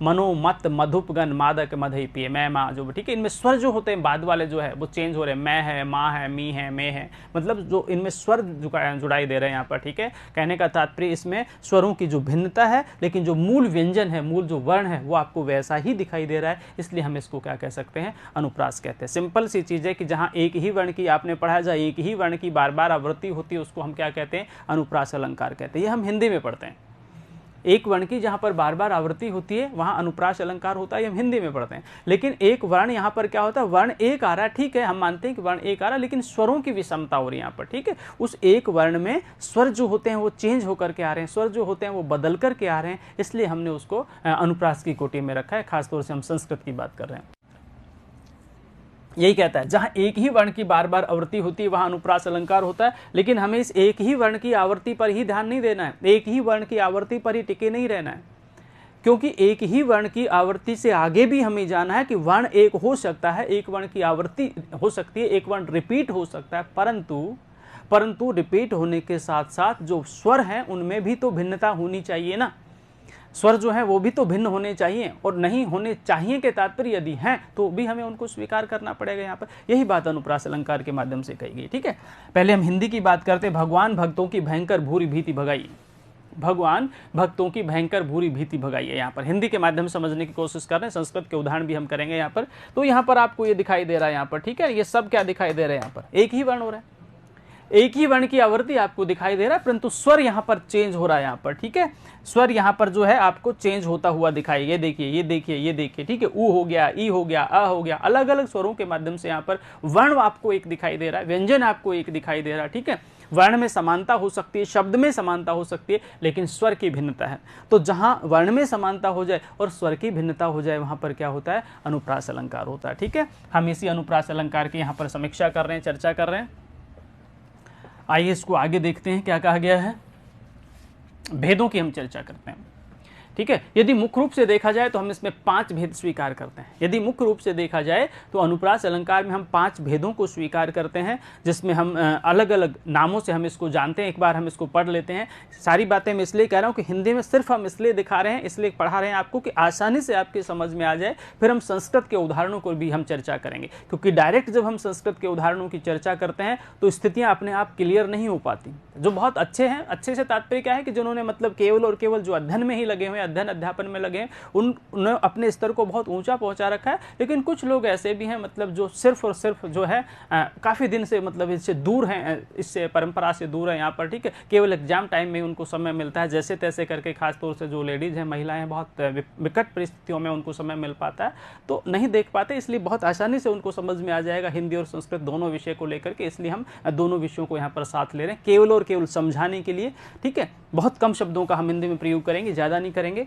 मनो मत मधुपगन मादक मधई पिए, मैं माँ, जो ठीक है, इनमें स्वर जो होते हैं बाद वाले जो है वो चेंज हो रहे हैं। मैं है, माँ है, मी है, मैं है, मतलब जो इनमें स्वर जुड़ाई दे रहे हैं यहाँ पर, ठीक है। कहने का तात्पर्य इसमें स्वरों की जो भिन्नता है, लेकिन जो मूल व्यंजन है, मूल जो वर्ण है वो आपको वैसा ही दिखाई दे रहा है, इसलिए हम इसको क्या कह सकते हैं, अनुप्रास कहते हैं। सिंपल सी चीज़ है कि जहाँ एक ही वर्ण की आपने पढ़ा, जहाँ एक ही वर्ण की बार बार आवृत्ति होती है उसको हम क्या कहते हैं, अनुप्रास अलंकार कहते हैं। ये हम हिंदी में पढ़ते हैं। एक वर्ण की जहाँ पर बार बार आवृत्ति होती है वहाँ अनुप्रास अलंकार होता है, हम हिंदी में पढ़ते हैं। लेकिन एक वर्ण यहाँ पर क्या होता है, वर्ण एक आ रहा है, ठीक है, हम मानते हैं कि वर्ण एक आ रहा है, लेकिन स्वरों की विषमता हो रही है यहाँ पर, ठीक है। उस एक वर्ण में स्वर जो होते हैं वो चेंज होकर के आ रहे हैं, स्वर जो होते हैं वो बदल करके आ रहे हैं, इसलिए हमने उसको अनुप्रास की कोटि में रखा है। खासतौर से हम संस्कृत की बात कर रहे हैं। यही कहता है जहाँ एक ही वर्ण की बार बार आवृत्ति होती है वहाँ अनुप्रास अलंकार होता है, लेकिन हमें इस एक ही वर्ण की आवृत्ति पर ही ध्यान नहीं देना है, एक ही वर्ण की आवृत्ति पर ही टिके नहीं रहना है, क्योंकि एक ही वर्ण की आवृत्ति से आगे भी हमें जाना है कि वर्ण एक हो सकता है, एक वर्ण की आवृत्ति हो सकती है, एक वर्ण रिपीट हो सकता है, परंतु रिपीट होने के साथ साथ जो स्वर हैं उनमें भी तो भिन्नता होनी चाहिए ना। स्वर जो है वो भी तो भिन्न होने चाहिए, और नहीं होने चाहिए के तात्पर्य यदि हैं तो भी हमें उनको स्वीकार करना पड़ेगा। यहाँ पर यही बात अनुप्रास अलंकार के माध्यम से कही गई, ठीक है। पहले हम हिंदी की बात करते हैं। भगवान भक्तों की भयंकर भूरी भीति भगाई। भगवान भक्तों की भयंकर बुरी भीति भगाई है। यहाँ पर हिंदी के माध्यम से समझने की कोशिश कर रहे हैं, संस्कृत के उदाहरण भी हम करेंगे यहाँ पर। तो यहाँ पर आपको ये दिखाई दे रहा है यहाँ पर, ठीक है, ये सब क्या दिखाई दे रहा है यहाँ पर, एक ही वर्ण हो रहा है, एक ही वर्ण की आवृत्ति आपको दिखाई दे रहा है, परंतु स्वर यहाँ पर चेंज हो रहा है यहाँ पर, ठीक है। स्वर यहाँ पर जो है आपको चेंज होता हुआ दिखाई, ये देखिए, ये देखिए, ये देखिए, ठीक है। उ हो गया, ई हो गया, अ हो गया, अलग अलग स्वरों के माध्यम से यहाँ पर वर्ण आपको एक दिखाई दे रहा है, व्यंजन आपको एक दिखाई दे रहा है, ठीक है। वर्ण में समानता हो सकती है, शब्द में समानता हो सकती है, लेकिन स्वर की भिन्नता है। तो जहां वर्ण में समानता हो जाए और स्वर की भिन्नता हो जाए, वहां पर क्या होता है, अनुप्रास अलंकार होता है, ठीक है। हम इसी अनुप्रास अलंकार की यहाँ पर समीक्षा कर रहे हैं, चर्चा कर रहे हैं। आइए इसको आगे देखते हैं क्या कहा गया है। भेदों की हम चर्चा करते हैं, ठीक है। यदि मुख्य रूप से देखा जाए तो हम इसमें 5 भेद स्वीकार करते हैं। यदि मुख्य रूप से देखा जाए तो अनुप्रास अलंकार में हम 5 भेदों को स्वीकार करते हैं, जिसमें हम अलग अलग नामों से हम इसको जानते हैं। एक बार हम इसको पढ़ लेते हैं। सारी बातें मैं इसलिए कह रहा हूँ कि हिंदी में सिर्फ हम इसलिए दिखा रहे हैं, इसलिए पढ़ा रहे हैं आपको कि आसानी से आपके समझ में आ जाए। फिर हम संस्कृत के उदाहरणों को भी हम चर्चा करेंगे, क्योंकि डायरेक्ट जब हम संस्कृत के उदाहरणों की चर्चा करते हैं तो स्थितियाँ अपने आप क्लियर नहीं हो पाती। जो बहुत अच्छे हैं, अच्छे से तात्पर्य क्या है कि जिन्होंने मतलब केवल और केवल जो अध्ययन में ही लगे हुए, अध्ययन अध्यापन में लगे, उन्होंने अपने स्तर को बहुत ऊंचा पहुंचा रखा है। लेकिन कुछ लोग ऐसे भी हैं मतलब जो सिर्फ और सिर्फ जो है काफ़ी दिन से मतलब इससे दूर हैं, इससे परंपरा से दूर है यहाँ पर, ठीक है। केवल एग्जाम टाइम में उनको समय मिलता है, जैसे तैसे करके, खासतौर से जो लेडीज़ हैं, महिलाएं हैं, बहुत विकट परिस्थितियों में उनको समय मिल पाता है तो नहीं देख पाते। इसलिए बहुत आसानी से उनको समझ में आ जाएगा हिंदी और संस्कृत दोनों विषय को लेकर के, इसलिए हम दोनों विषयों को यहाँ पर साथ ले रहे हैं केवल और केवल समझाने के लिए, ठीक है। बहुत कम शब्दों का हम हिंदी में प्रयोग करेंगे, ज़्यादा नहीं करेंगे।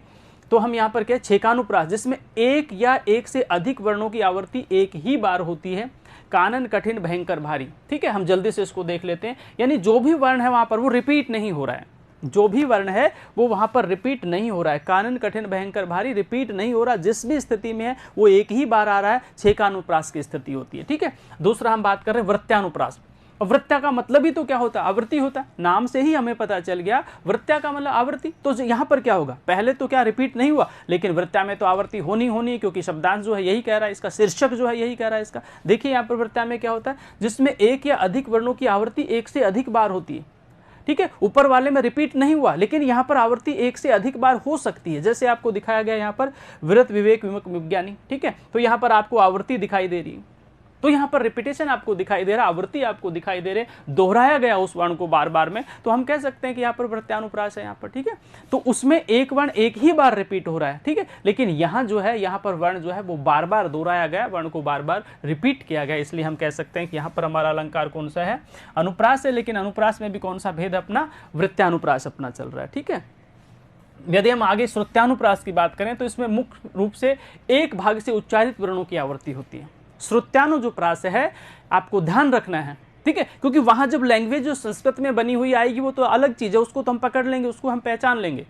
तो हम यहाँ पर क्या, छेकानुप्रास, जिसमें एक या एक से अधिक वर्णों की आवृत्ति एक ही बार होती है। कानन कठिन भयंकर भारी, ठीक है। हम जल्दी से इसको देख लेते हैं। यानी जो भी वर्ण है वहाँ पर वो रिपीट नहीं हो रहा है, जो भी वर्ण है वो वहाँ पर रिपीट नहीं हो रहा है। कानन कठिन भयंकर भारी रिपीट नहीं हो रहा, जिस भी स्थिति में है वो एक ही बार आ रहा है, छेकानुप्रास की स्थिति होती है, ठीक है। दूसरा हम बात कर रहे हैं वृत्त्यानुप्रास। वृत्त्या का मतलब ही तो क्या होता है, आवृत्ति होता है। नाम से ही हमें पता चल गया वृत्त्या का मतलब आवृत्ति। तो यहाँ पर क्या होगा, पहले तो क्या रिपीट नहीं हुआ, लेकिन वृत्त्या में तो आवृत्ति होनी है, क्योंकि शब्दांश जो है यही कह रहा है, इसका शीर्षक जो है यही कह रहा है इसका। देखिए यहाँ पर वृत्त्या में क्या होता है, जिसमें एक या अधिक वर्णों की आवृत्ति एक से अधिक बार होती है, ठीक है। ऊपर वाले में रिपीट नहीं हुआ, लेकिन यहाँ पर आवृत्ति एक से अधिक बार हो सकती है। जैसे आपको दिखाया गया यहाँ पर विरत विवेक विमुख विज्ञानी, ठीक है। तो यहाँ पर आपको आवृत्ति दिखाई दे रही है, तो यहाँ पर रिपीटेशन आपको दिखाई दे रहा है, आवृत्ति आपको दिखाई दे रहे, दोहराया गया उस वर्ण को बार बार में, तो हम कह सकते हैं कि यहाँ पर वृत्त्यानुप्रास है यहाँ पर, ठीक है। तो उसमें एक वर्ण एक ही बार रिपीट हो रहा है, ठीक है। लेकिन यहाँ जो है, यहाँ पर वर्ण जो है वो बार बार दोहराया गया, वर्ण को बार बार रिपीट किया गया, इसलिए हम कह सकते हैं कि यहाँ पर हमारा अलंकार कौन सा है, अनुप्रास है। लेकिन अनुप्रास में भी कौन सा भेद अपना, वृत्त्यानुप्रास अपना चल रहा है, ठीक है। यदि हम आगे श्रुत्यानुप्रास की बात करें तो इसमें मुख्य रूप से एक भाग से उच्चारित वर्णों की आवृत्ति होती है। श्रुत्यानु जो प्रास है, आपको ध्यान रखना है, ठीक है, क्योंकि वहां जब लैंग्वेज जो संस्कृत में बनी हुई आएगी वो तो अलग चीज है, उसको तो हम पकड़ लेंगे, उसको हम पहचान लेंगे।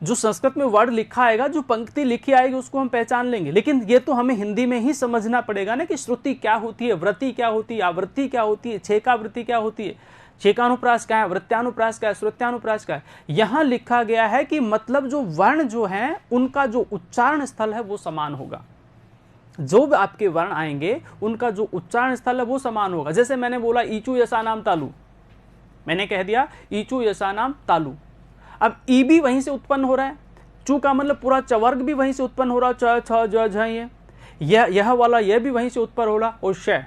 जो संस्कृत में वर्ड लिखा आएगा, जो पंक्ति लिखी आएगी उसको हम पहचान लेंगे, लेकिन ये तो हमें हिंदी में ही समझना पड़ेगा ना कि श्रुति क्या होती है, व्रति क्या होती है, आवृत्ति क्या होती है, छेकावृत्ति क्या होती है, छेकानुप्रास क्या है, वृत्त्यानुप्रास क्या है, श्रुत्यानुप्रास क्या है। यहां लिखा गया है कि मतलब जो वर्ण जो है उनका जो उच्चारण स्थल है वो समान होगा। जो भी आपके वर्ण आएंगे उनका जो उच्चारण स्थल है वो समान होगा। जैसे मैंने बोला ईचू यसा नाम तालू, मैंने कह दिया ईचू यसा नाम तालू, अब ई भी वहीं से उत्पन्न हो रहा है, चू का मतलब पूरा चवर्ग भी वहीं से उत्पन्न हो रहा है, च छ ज झ यह वाला यह भी वहीं से उत्पन्न हो रहा, और श,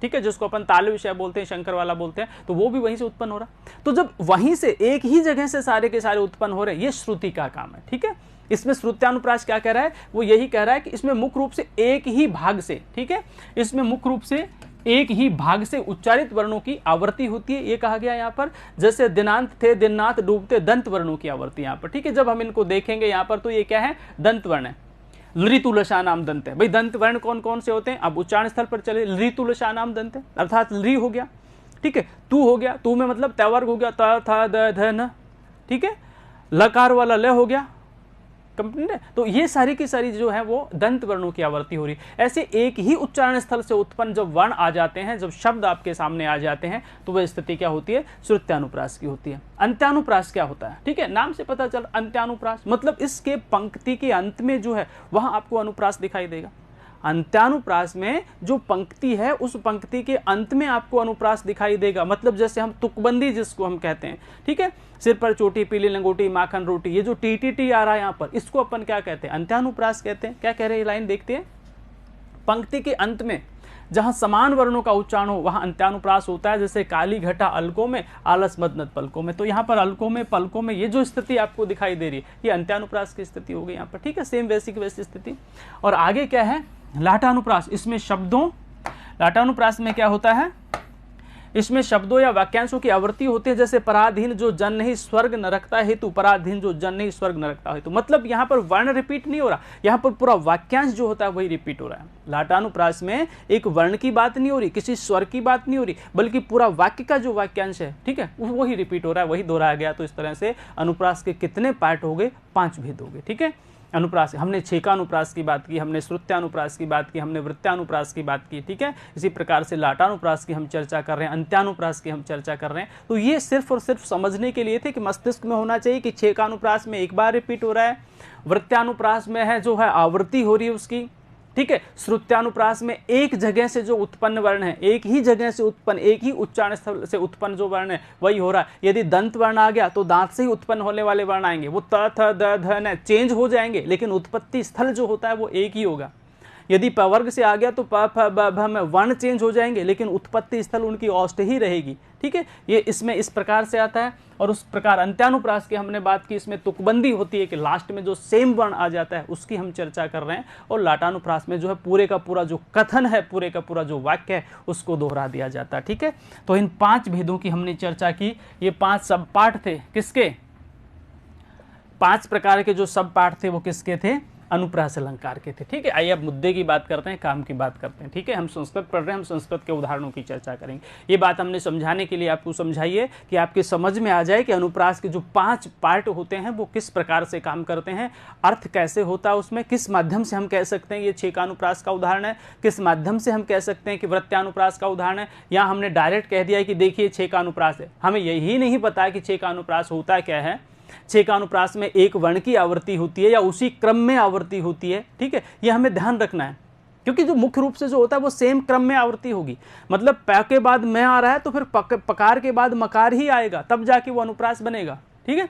ठीक है, जिसको अपन तालु विषय बोलते हैं, शंकर वाला बोलते हैं, तो वो भी वहीं से उत्पन्न हो रहा। तो जब वहीं से एक ही जगह से सारे के सारे उत्पन्न हो रहे, ये श्रुति का काम है, ठीक है। इसमें श्रुत्यानुप्रास क्या कह रहा है, वो यही कह रहा है कि इसमें मुख्य रूप से एक ही भाग से, ठीक है, इसमें मुख्य रूप से एक ही भाग से उच्चारित वर्णों की आवृत्ति होती है, ये कहा गया यहाँ पर। जैसे दिनांत थे, दिननाथ, डूबते, दंत वर्णों की आवृत्ति यहाँ पर, ठीक है। जब हम इनको देखेंगे यहाँ पर तो ये क्या है, दंत वर्ण है। लृतुलशा नाम दंत है, भाई दंत वर्ण कौन कौन से होते हैं, अब उच्चारण स्थल पर चले, लृतुलशा नाम दंत है, अर्थात लृ हो गया, ठीक है, तू हो गया, तू में मतलब तवर्ग हो गया, त थ द ध न, ठीक है, लकार वाला ल हो गया, कंप्लीट है। तो ये सारी की सारी जो है वो दंत वर्णों की आवृत्ति हो रही है। ऐसे एक ही उच्चारण स्थल से उत्पन्न जब वर्ण आ जाते हैं, जब शब्द आपके सामने आ जाते हैं, तो वह स्थिति क्या होती है, श्रुत्यानुप्रास की होती है। अंत्यानुप्रास क्या होता है, ठीक है, नाम से पता चल, अंत्यानुप्रास मतलब इसके पंक्ति के अंत में जो है वहां आपको अनुप्रास दिखाई देगा। अंत्यानुप्रास में जो पंक्ति है उस पंक्ति के अंत में आपको अनुप्रास दिखाई देगा। मतलब जैसे हम तुकबंदी जिसको हम कहते हैं, ठीक है, सिर पर चोटी, पीली लंगोटी, माखन रोटी, ये जो टीटीटी आ रहा है यहाँ पर, इसको अपन क्या कहते हैं? अंत्यानुप्रास कहते हैं। क्या कह रहे हैं लाइन देखते हैं, पंक्ति के अंत में जहां समान वर्णों का उच्चारण हो वहां अंत्यानुप्रास होता है। जैसे काली घटा अलकों में, आलस मदनत पलकों में, तो यहाँ पर अलकों में, पलकों में ये जो स्थिति आपको दिखाई दे रही है ये अंत्यानुप्रास की स्थिति हो गई यहाँ पर, ठीक है, सेम वैसी की वैसी स्थिति। और आगे क्या है? लाटानुप्रास। इसमें शब्दों, लाटानुप्रास में क्या होता है? इसमें शब्दों या वाक्यांशों की आवृत्ति होती है। जैसे पराधीन जो जन नहीं स्वर्ग न रखता हेतु, पराधीन जो जन नहीं स्वर्ग न रखता हेतु, मतलब यहाँ पर वर्ण रिपीट नहीं हो रहा, यहाँ पर पूरा वाक्यांश जो होता है वही रिपीट हो रहा है। लाटानुप्रास में एक वर्ण की बात नहीं हो रही, किसी स्वर की बात नहीं हो रही, बल्कि पूरा वाक्य का जो वाक्यांश है, ठीक है, वही रिपीट हो रहा है, वही दोहराया गया। तो इस तरह से अनुप्रास के कितने पार्ट हो गए? 5 भेद हो गए, ठीक है। अनुप्रास, हमने छेकानुप्रास की बात की, हमने श्रुत्यानुप्रास की बात की, हमने वृत्यानुप्रास की बात की, ठीक है। इसी प्रकार से लाटानुप्रास की हम चर्चा कर रहे हैं, अंत्यानुप्रास की हम चर्चा कर रहे हैं। तो ये सिर्फ और सिर्फ समझने के लिए थे कि मस्तिष्क में होना चाहिए कि छेकानुप्रास में एक बार रिपीट हो रहा है, वृत्यानुप्रास में है जो है आवृत्ति हो रही है उसकी, ठीक है। श्रुत्यानुप्रास में एक जगह से जो उत्पन्न वर्ण है, एक ही जगह से उत्पन्न, एक ही उच्चारण स्थल से उत्पन्न जो वर्ण है वही हो रहा है। यदि दंत वर्ण आ गया तो दांत से ही उत्पन्न होने वाले वर्ण आएंगे, वो त थ द ध न चेंज हो जाएंगे, लेकिन उत्पत्ति स्थल जो होता है वो एक ही होगा। यदि पवर्ग से आ गया तो प फ ब भ में वर्ण चेंज हो जाएंगे, लेकिन उत्पत्ति स्थल उनकी औष्ठ ही रहेगी, ठीक है। ये इसमें इस प्रकार से आता है। और उस प्रकार अंत्यानुप्रास की हमने बात की, इसमें तुकबंदी होती है कि लास्ट में जो सेम वर्ण आ जाता है उसकी हम चर्चा कर रहे हैं। और लाटानुप्रास में जो है पूरे का पूरा जो कथन है, पूरे का पूरा जो वाक्य है उसको दोहरा दिया जाता है, ठीक है। तो इन 5 भेदों की हमने चर्चा की। ये 5 सब पाठ थे, किसके? 5 प्रकार के जो सब पाठ थे वो किसके थे? अनुप्रास अलंकार के थे, ठीक है। आइए अब मुद्दे की बात करते हैं, काम की बात करते हैं, ठीक है। हम संस्कृत पढ़ रहे हैं, हम संस्कृत के उदाहरणों की चर्चा करेंगे। ये बात हमने समझाने के लिए आपको समझाइए कि आपके समझ में आ जाए कि अनुप्रास के जो 5 पार्ट होते हैं वो किस प्रकार से काम करते हैं, अर्थ कैसे होता है उसमें, किस माध्यम से हम कह सकते हैं ये छेकानुप्रास का उदाहरण है, किस माध्यम से हम कह सकते हैं कि वृत्यानुप्रास का उदाहरण है। या हमने डायरेक्ट कह दिया कि देखिए छेकानुप्रास है, हमें यही नहीं पता कि छेकानुप्रास होता क्या है। छेकानुप्रास में एक वर्ण की आवृत्ति होती है या उसी क्रम में आवृत्ति होती है, ठीक है, यह हमें ध्यान रखना है। क्योंकि जो मुख्य रूप से जो होता है वो सेम क्रम में आवृत्ति होगी। मतलब प के बाद मैं आ रहा है तो फिर पकार के बाद मकार ही आएगा, तब जाके वो अनुप्रास बनेगा, ठीक है।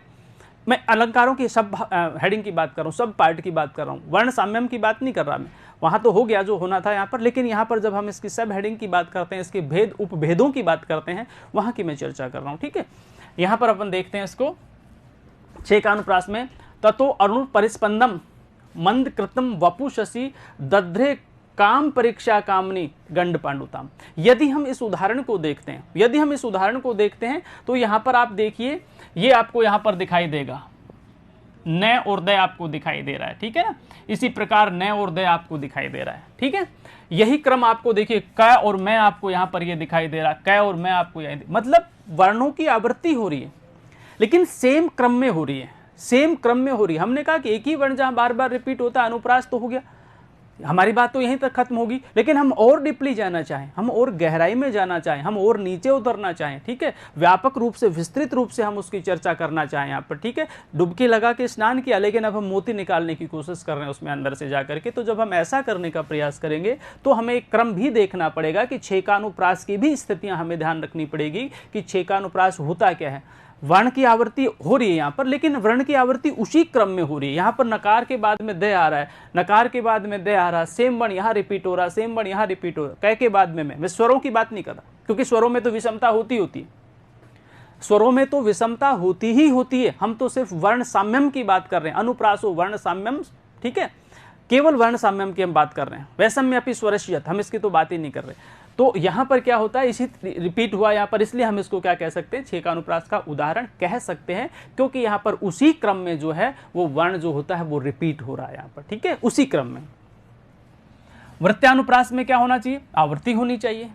मैं अलंकारों की सब हेडिंग की बात कर रहा हूँ, सब पार्ट की बात कर रहा हूँ, वर्ण साम्यम की बात नहीं कर रहा मैं। वहाँ तो हो गया जो होना था यहाँ पर, लेकिन यहाँ पर जब हम इसकी सब हेडिंग की बात करते हैं, इसके भेद उपभेदों की बात करते हैं, वहाँ की मैं चर्चा कर रहा हूँ, ठीक है। यहाँ पर अपन देखते हैं इसको छेकानुप्रास में, ततो अरुण परिस्पंदम मंद कृतम वपुषसी दध्रे काम परीक्षा कामनी गंड पांडुताम। यदि हम इस उदाहरण को देखते हैं, तो यहाँ पर आप देखिए, ये आपको यहाँ पर दिखाई देगा, न और दय आपको दिखाई दे रहा है, ठीक है ना। इसी प्रकार न और दय आपको दिखाई दे रहा है, ठीक है। यही क्रम आपको देखिए, क और मैं आपको यहाँ पर ये दिखाई दे रहा है, क और मैं आपको यही, मतलब वर्णों की आवृत्ति हो रही है लेकिन सेम क्रम में हो रही है, सेम क्रम में हो रही है। हमने कहा कि एक ही वर्ण जहां बार बार रिपीट होता है अनुप्रास तो हो गया, हमारी बात तो यहीं तक खत्म होगी। लेकिन हम और डीपली जाना चाहें, हम और गहराई में जाना चाहें, हम और नीचे उतरना चाहें, ठीक है, व्यापक रूप से विस्तृत रूप से हम उसकी चर्चा करना चाहें यहाँ पर, ठीक है। डुबकी लगा के स्नान किया, लेकिन अब हम मोती निकालने की कोशिश कर रहे हैं उसमें अंदर से जा करके। तो जब हम ऐसा करने का प्रयास करेंगे तो हमें एक क्रम भी देखना पड़ेगा कि छेकानुप्रास की भी स्थितियां हमें ध्यान रखनी पड़ेगी कि छेकानुप्रास होता क्या है। वर्ण की आवृत्ति हो रही है यहाँ पर, लेकिन वर्ण की आवृत्ति उसी क्रम में हो रही है। यहाँ पर नकार के बाद में दय आ रहा है, नकार के बाद में दय आ रहा है, सेम वर्ण यहाँ रिपीट हो रहा है, सेम वर्ण यहाँ रिपीट हो रहा है। कै के बाद में मैं स्वरों की बात नहीं कर रहा, क्योंकि स्वरों में तो विषमता होती है, स्वरों में तो विषमता होती ही होती है। हम तो सिर्फ वर्ण साम्यम की बात कर रहे हैं, अनुप्रासो वर्ण साम्यम, ठीक है, केवल वर्ण साम्यम की हम बात कर रहे हैं। वैषम्य अपि स्वरस्यत, हम इसकी तो बात ही नहीं कर रहे। तो यहाँ पर क्या होता है, इसी रिपीट हुआ यहाँ पर, इसलिए हम इसको क्या कह सकते हैं, छेकानुप्रास का उदाहरण कह सकते हैं, क्योंकि यहाँ पर उसी क्रम में जो है वो वर्ण जो होता है वो रिपीट हो रहा है यहाँ पर, ठीक है, उसी क्रम में। वृत्यानुप्रास में क्या होना चाहिए, आवृत्ति होनी चाहिए।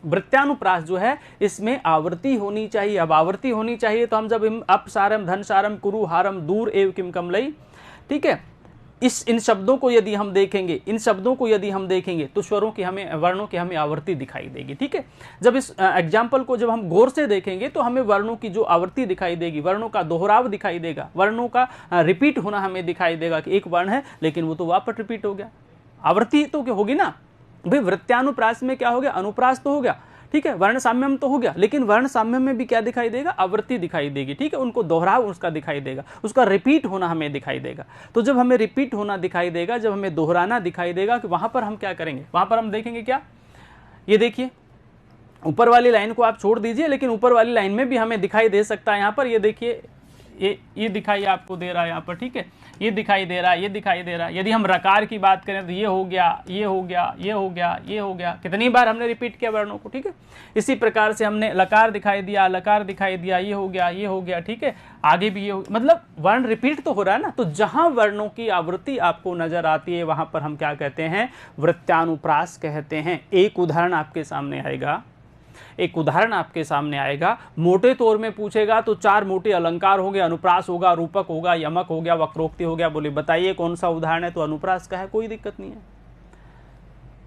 वृत्यानुप्रास जो है इसमें आवृत्ति होनी चाहिए। अब आवृत्ति होनी चाहिए तो हम जब अपसारम धन सारम कुरु हारम दूर एव किम कमलई, ठीक है, इन शब्दों को यदि हम देखेंगे, तो स्वरों की हमें, वर्णों की हमें आवृत्ति दिखाई देगी, ठीक है। जब इस एग्जाम्पल को जब हम गौर से देखेंगे तो हमें वर्णों की जो आवृत्ति दिखाई देगी, वर्णों का दोहराव दिखाई देगा, वर्णों का रिपीट होना हमें दिखाई देगा कि एक वर्ण है लेकिन वो तो वापस रिपीट हो गया, आवृत्ति तो क्या होगी ना भाई, वृत्तानुप्रास में क्या हो गया, अनुप्रास तो हो गया, ठीक है, वर्ण साम्यम तो हो गया, लेकिन वर्ण साम्यम में भी क्या दिखाई देगा, आवृत्ति दिखाई देगी, ठीक है, उनको दोहराव उसका दिखाई देगा, उसका रिपीट होना हमें दिखाई देगा। तो जब हमें रिपीट होना दिखाई देगा, जब हमें दोहराना दिखाई देगा, कि वहां पर हम क्या करेंगे, वहां पर हम देखेंगे क्या, ये देखिए ऊपर वाली लाइन को आप छोड़ दीजिए, लेकिन ऊपर वाली लाइन में भी हमें दिखाई दे सकता है। यहाँ पर ये देखिए, ये दिखाई आपको दे रहा है यहाँ पर, ठीक है, ये दिखाई दे रहा है, ये दिखाई दे रहा है। यदि हम रकार की बात करें तो ये हो गया, ये हो गया, ये हो गया, ये हो गया, कितनी बार हमने रिपीट किया वर्णों को, ठीक है। इसी प्रकार से हमने लकार दिखाई दिया, लकार दिखाई दिया, ये हो गया, ये हो गया, ठीक है, आगे भी ये हो, मतलब वर्ण रिपीट तो हो रहा है ना। तो जहां वर्णों की आवृत्ति आपको नजर आती है वहां पर हम क्या कहते हैं, वृत्तानुप्रास कहते हैं। एक उदाहरण आपके सामने आएगा, एक उदाहरण आपके सामने आएगा, मोटे तौर में पूछेगा तो 4 मोटे अलंकार हो गए, अनुप्रास होगा, रूपक होगा, यमक हो गया, वक्रोक्ति हो गया। बोले बताइए कौन सा उदाहरण है, तो अनुप्रास का है, कोई दिक्कत नहीं है,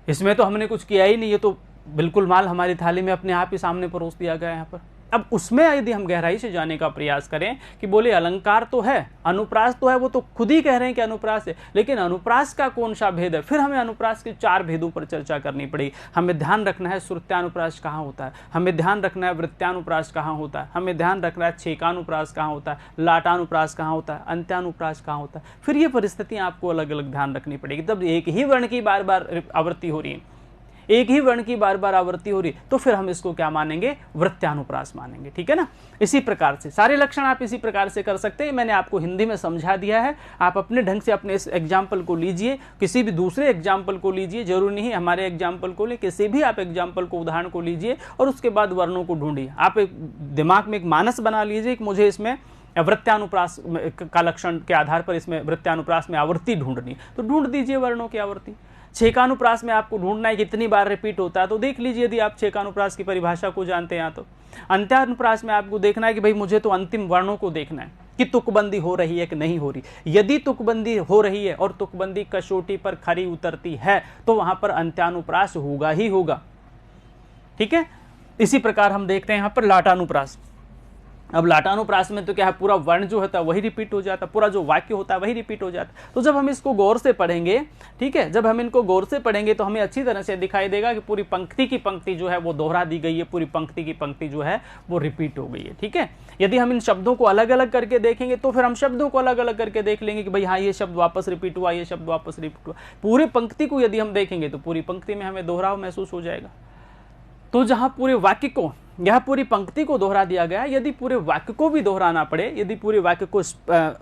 इसमें तो हमने कुछ किया ही नहीं, ये तो बिल्कुल माल हमारी थाली में अपने आप ही सामने परोस दिया गया है यहाँ पर। अब उसमें यदि हम गहराई से जाने का प्रयास करें कि बोले अलंकार तो है, अनुप्रास तो है, वो तो खुद ही कह रहे हैं कि अनुप्रास है, लेकिन अनुप्रास का कौन सा भेद है, फिर हमें अनुप्रास के 4 भेदों पर चर्चा करनी पड़ेगी। हमें ध्यान रखना है श्रुत्यानुप्रास कहाँ होता है, हमें ध्यान रखना है वृत्तानुप्रास कहाँ होता है, हमें ध्यान रखना है छेकानुप्रास कहाँ होता है, लाटानुप्रास कहाँ होता है, अंत्यानुप्रास कहाँ होता है। फिर ये परिस्थितियाँ आपको अलग अलग ध्यान रखनी पड़ेगी। तब एक ही वर्ण की बार बार आवृत्ति हो रही है, एक ही वर्ण की बार बार आवृत्ति हो रही, तो फिर हम इसको क्या मानेंगे, वृत्तानुप्रास मानेंगे, ठीक है ना। इसी प्रकार से सारे लक्षण आप इसी प्रकार से कर सकते हैं। मैंने आपको हिंदी में समझा दिया है, आप अपने ढंग से अपने इस एग्जाम्पल को लीजिए, किसी भी दूसरे एग्जाम्पल को लीजिए, जरूरी नहीं हमारे एग्जाम्पल को ले, किसी भी आप एग्जाम्पल को, उदाहरण को लीजिए और उसके बाद वर्णों को ढूंढिए। आप एक दिमाग में एक मानस बना लीजिए कि मुझे इसमें वृत्तानुप्रास का लक्षण के आधार पर इसमें वृत्तानुप्रास में आवृत्ति ढूंढनी, तो ढूंढ दीजिए वर्णों की आवृत्ति। छेकानुप्रास में आपको ढूंढना है कितनी बार रिपीट होता है, तो देख लीजिए यदि आप छेकानुप्रास की परिभाषा को जानते हैं। तो अंत्यानुप्रास में आपको देखना है कि भाई मुझे तो अंतिम वर्णों को देखना है कि तुकबंदी हो रही है कि नहीं हो रही। यदि तुकबंदी हो रही है और तुकबंदी कसौटी पर खरी उतरती है तो वहां पर अंत्यानुप्रास होगा ही होगा, ठीक है। इसी प्रकार हम देखते हैं यहाँ पर लाटानुप्रास। अब लाटानुप्रास में तो क्या है, पूरा वर्ण जो होता है वही रिपीट हो जाता है, पूरा जो वाक्य होता है वही रिपीट हो जाता है। तो जब हम इसको गौर से पढ़ेंगे, ठीक है, जब हम इनको गौर से पढ़ेंगे तो हमें अच्छी तरह से दिखाई देगा कि पूरी पंक्ति की पंक्ति जो है वो दोहरा दी गई है, पूरी पंक्ति की पंक्ति जो है वो रिपीट हो गई है, ठीक है। यदि हम इन शब्दों को अलग अलग करके देखेंगे तो फिर हम शब्दों को अलग अलग करके देख लेंगे कि भाई हाँ ये शब्द वापस रिपीट हुआ, ये शब्द वापस रिपीट हुआ। पूरी पंक्ति को यदि हम देखेंगे तो पूरी पंक्ति में हमें दोहराव महसूस हो जाएगा। तो जहां पूरे वाक्य को, यह पूरी पंक्ति को दोहरा दिया गया, यदि पूरे वाक्य को भी दोहराना पड़े, यदि पूरे वाक्य को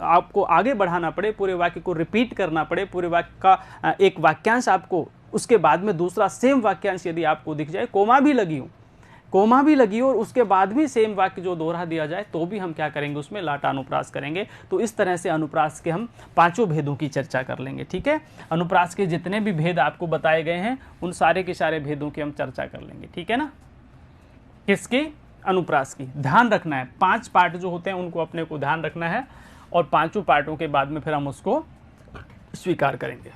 आपको आगे बढ़ाना पड़े, पूरे वाक्य को रिपीट करना पड़े, पूरे वाक्य का एक वाक्यांश आपको उसके बाद में दूसरा सेम वाक्यांश यदि आपको दिख जाए, कोमा भी लगी हो, कोमा भी लगी हो और उसके बाद भी सेम वाक्य जो दोहरा दिया जाए, तो भी हम क्या करेंगे, उसमें लाटानुप्रास करेंगे। तो इस तरह से अनुप्रास के हम 5 भेदों की चर्चा कर लेंगे, ठीक है। अनुप्रास के जितने भी भेद आपको बताए गए हैं उन सारे के सारे भेदों की हम चर्चा कर लेंगे, ठीक है ना। किसकी, अनुप्रास की। ध्यान रखना है 5 पार्ट जो होते हैं उनको अपने को ध्यान रखना है और 5 पार्टों के बाद में फिर हम उसको स्वीकार करेंगे।